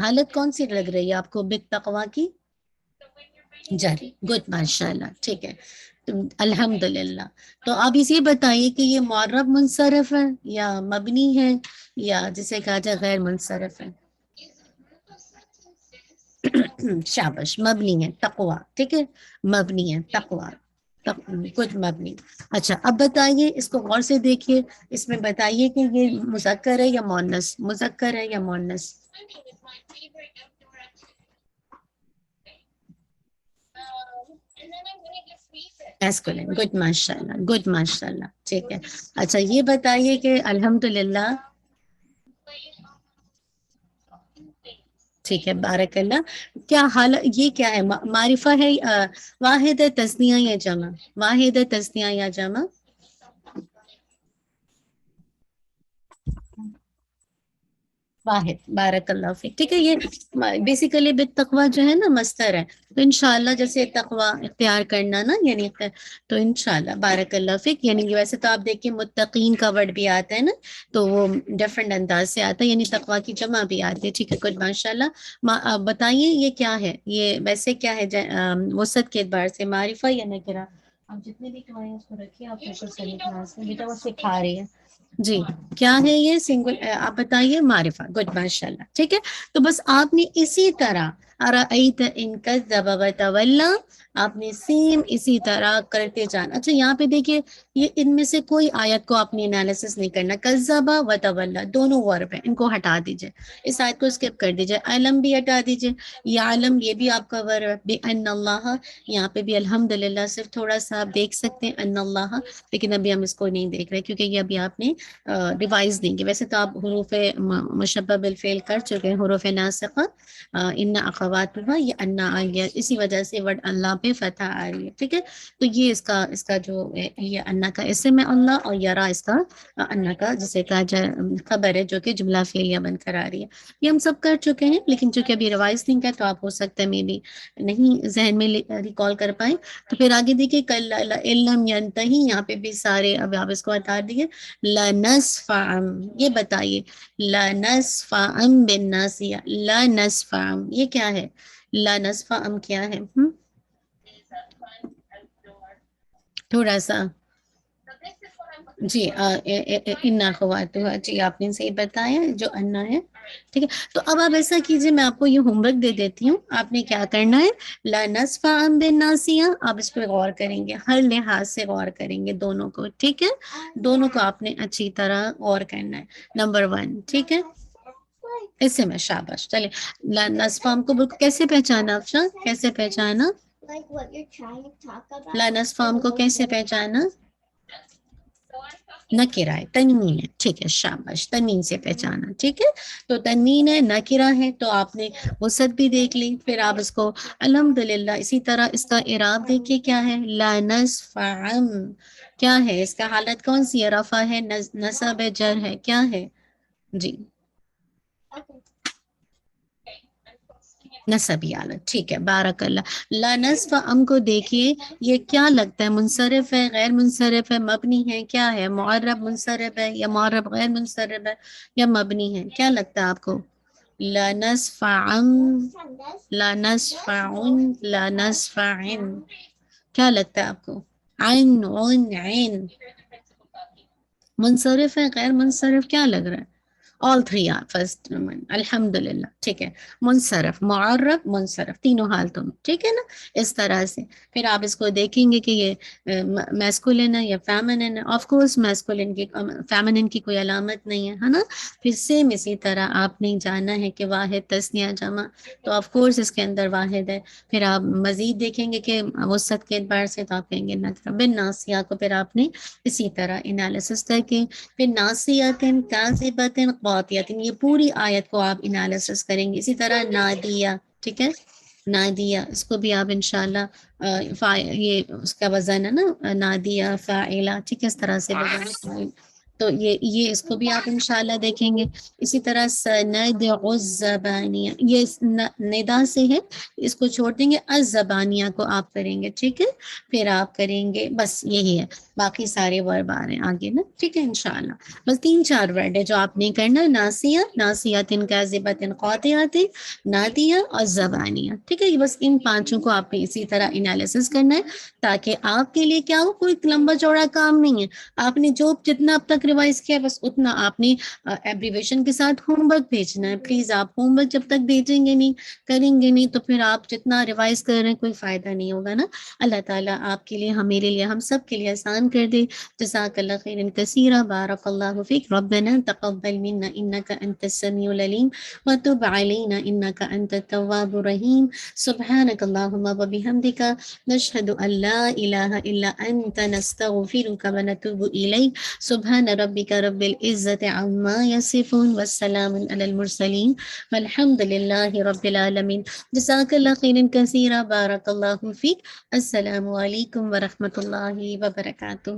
حالت کون سی لگ رہی ہے آپ کو بالتقوی کی؟ جاری. گڈ ماشاء اللہ. ٹھیک ہے. الحمد للہ. تو آپ اسے بتائیے کہ یہ معرب منصرف ہے یا مبنی ہے یا جسے کہا جائے غیر منصرف ہے؟ شاباش, مبنی ہے. تقوی. ٹھیک ہے, مبنی ہے. تقوی کچھ مبنی. اچھا اب بتائیے, اس کو غور سے دیکھیے, اس میں بتائیے کہ یہ مذکر ہے یا مؤنث, مذکر ہے یا مؤنث؟ میسکولین. گڈ ماشاء اللہ, گڈ ماشاء اللہ. ٹھیک ہے. اچھا یہ بتائیے کہ الحمدللہ. ٹھیک ہے, بارک اللہ. کیا حال, یہ کیا ہے, معرفہ ہے, واحد ہے تثنیہ یا جمع؟ واحد ہے تثنیہ یا جمع؟ واحد. بارک اللہ فیک. ٹھیک ہے. یہ بیسیکلی بالتقوی جو ہے نا مصدر ہے, تو انشاءاللہ جیسے تقوی اختیار کرنا نا, یعنی تو انشاءاللہ. بارک اللہ فیک. یعنی ویسے تو آپ دیکھیں متقین کا ورڈ بھی آتا ہے نا, تو وہ ڈفرنٹ انداز سے آتا ہے, یعنی تقوی کی جمع بھی آتی ہے. ٹھیک ہے, کچھ ماشاء اللہ. بتائیے یہ کیا ہے, یہ ویسے کیا ہے وسعت کے اعتبار سے, معرفہ یا نکرہ؟ آپ جتنے بھی کمائیں اس کو رکھیے, آپ کو صحیح کلاس میں بیٹا وہ سکھا رہی ہے. جی کیا ہے یہ سنگل, آپ بتائیے. معرفہ. گڈ ماشاء اللہ. ٹھیک ہے. تو بس آپ نے اسی طرح ارأیت ان کذب وتولی, آپ نے سیم اسی طرح کرتے جانا. اچھا یہاں پہ دیکھیے, یہ ان میں سے کوئی آیت کو آپ نے انالیسس نہیں کرنا. کذب وتولی دونوں ورب ہیں, ان کو ہٹا دیجئے, اس آیت کو اسکپ کر دیجئے. علم بھی ہٹا دیجئے, یعلم یہ بھی آپ کا ورب ہے. بأن اللہ, یہاں پہ بھی الحمدللہ صرف تھوڑا سا آپ دیکھ سکتے ہیں ان اللہ, لیکن ابھی ہم اس کو نہیں دیکھ رہے کیونکہ یہ ابھی آپ نے ریوائز دیں گے. ویسے تو آپ حروف مشبہ بالفعل کر چکے ہیں, حروف ناسخہ ان اخواتها, یہ انا آ گیا, اسی وجہ سے ورڈ اللہ پہ فتح آ رہی ہے. ٹھیک ہے. تو یہ اس کا جو یہ انا کا اسم ہے اللہ, اور یرا اس کا انا کا جسے کہا جائے خبر ہے, جو کہ جملہ فعلیہ بن کر آ رہی ہے. یہ ہم سب کر چکے ہیں, لیکن چونکہ ابھی ریوائز نہیں کیا تو آپ ہو سکتا ہے میں بھی نہیں ذہن میں ریکال کر پائیں. تو پھر آگے دیکھیے کل علم ینتہی, یہاں پہ بھی سارے اب آپ اس کو ہٹا دیے. لنصفعا, یہ بتائیے لنصفعا بالناصیہ, لنصفعا یہ کیا ہے, لنصفعا کیا ہے؟ تھوڑا سا جی انا خواتها, جی آپ نے صحیح بتایا جو انا ہے. ٹھیک ہے. تو اب آپ ایسا کیجئے, میں آپ کو یہ ہوم ورک دے دیتی ہوں, آپ نے کیا کرنا ہے, لنصفعا بالناصیہ, آپ اس پہ غور کریں گے, ہر لحاظ سے غور کریں گے دونوں کو. ٹھیک ہے, دونوں کو آپ نے اچھی طرح غور کرنا ہے. نمبر 1. ٹھیک ہے, اس سے میں شاباش. چلے لنصفعا کو کیسے پہچانا افشان, کیسے پہچانا لنصفعا کو, کیسے پہچانا؟ نکرہ ہے، تنوین ہے، ٹھیک ہے، شاباش، تنوین سے پہچانا، ٹھیک ہے، تو تنوین ہے، نکرہ ہے، تو آپ نے وسعت بھی دیکھ لی، پھر آپ اس کو الحمدللہ اسی طرح اس کا اعراب دیکھیے کیا ہے، لا نصفعن، کیا ہے اس کا حالت کون سی ہے، رفع ہے، نصب ہے، جر ہے، کیا ہے، جی نصبی حالت، ٹھیک ہے، بارک اللہ. لا نصف ام کو دیکھیے یہ کیا لگتا ہے، منصرف ہے، غیر منصرف ہے، مبنی ہے، کیا ہے، معرب منصرف ہے یا معرب غیر منصرف ہے یا مبنی ہے، کیا لگتا ہے آپ کو، لا نصفعن، لا نصفعن، لا نصفعن، کیا لگتا ہے آپ کو، عین عین، منصرف ہے، غیر منصرف، کیا لگ رہا ہے، آل تھری فرسٹ، الحمد للہ، ٹھیک ہے، منصرف، معرب، منصرف، تینوں حالتوں میں، ٹھیک ہے نا، اس طرح سے پھر آپ اس کو دیکھیں گے کہ یہ میسکولن ہے یا فیمنن ہے، آف کورس میسکولن کی، فیمنن کی کوئی علامت نہیں ہے نا، پھر سیم اسی طرح آپ نے جانا ہے کہ واحد، تثنیہ، جمع، تو آف کورس اس کے اندر واحد ہے، پھر آپ مزید دیکھیں گے کہ وسعت کے اعتبار سے تو آپ کہیں گے نکرہ، بن ناصیہ کو پھر آپ نے اسی طرح انالیسس کر کے پھر ناصیتن، کاذبتن، قاطعتن، یہ پوری آیت کو آپ انالیسس کریں گے، اسی طرح نادیہ، ٹھیک ہے، نادیہ، اس کو بھی آپ انشاءاللہ یہ اس کا وزن ہے نا، نادیہ، فاعلہ، ٹھیک ہے، اس طرح سے وزن، تو یہ اس کو بھی آپ انشاءاللہ دیکھیں گے. اسی طرح سندع الزبانیہ، یہ ندا سے ہے، اس کو چھوڑ دیں گے، الزبانیہ کو آپ کریں گے، ٹھیک ہے، پھر آپ کریں گے، بس یہی ہے، باقی سارے ورب آ رہے ہیں آگے نا، ٹھیک ہے انشاءاللہ، بس 3-4 ورڈ ہے جو آپ نے کرنا، ناسیہ، ناسیاتن، کاذباتن، قاطعاتن، نادیہ اور زبانیہ، ٹھیک ہے، یہ بس ان 5 کو آپ نے اسی طرح انالیسس کرنا ہے تاکہ آپ کے لیے کیا ہو، کوئی لمبا چوڑا کام نہیں ہے، آپ نے جو جتنا اب تک ریوائز کیا بس اتنا آپ نے ایبریویشن کے ساتھ ہوم ورک بھیجنا ہے، پلیز آپ ہوم ورک جب تک بھیجیں گے نہیں، کریں گے نہیں، تو پھر آپ جتنا ریوائز کر رہے ہیں کوئی فائدہ نہیں ہوگا نا. اللہ تعالیٰ آپ کے لیے، میرے لیے، ہم سب کے لیے آسان کر دے. جزاک اللہ خیرا کثیرا، بارک اللہ فیک، ربنا تقبل منا انک انت السمیع العلیم وتب علینا انک انت التواب الرحیم. سبحانک اللہم وبحمدک، نشہد ان لا الہ الا انت، نستغفرک ونتوب الیک. سبحان ربک رب العزت عما یصفون والسلام علی المرسلین والحمد للہ رب العالمین. جزاک اللہ خیرا کثیرا، بارک اللہ فیک. السلام علیکم ورحمۃ اللہ وبرکاتہ.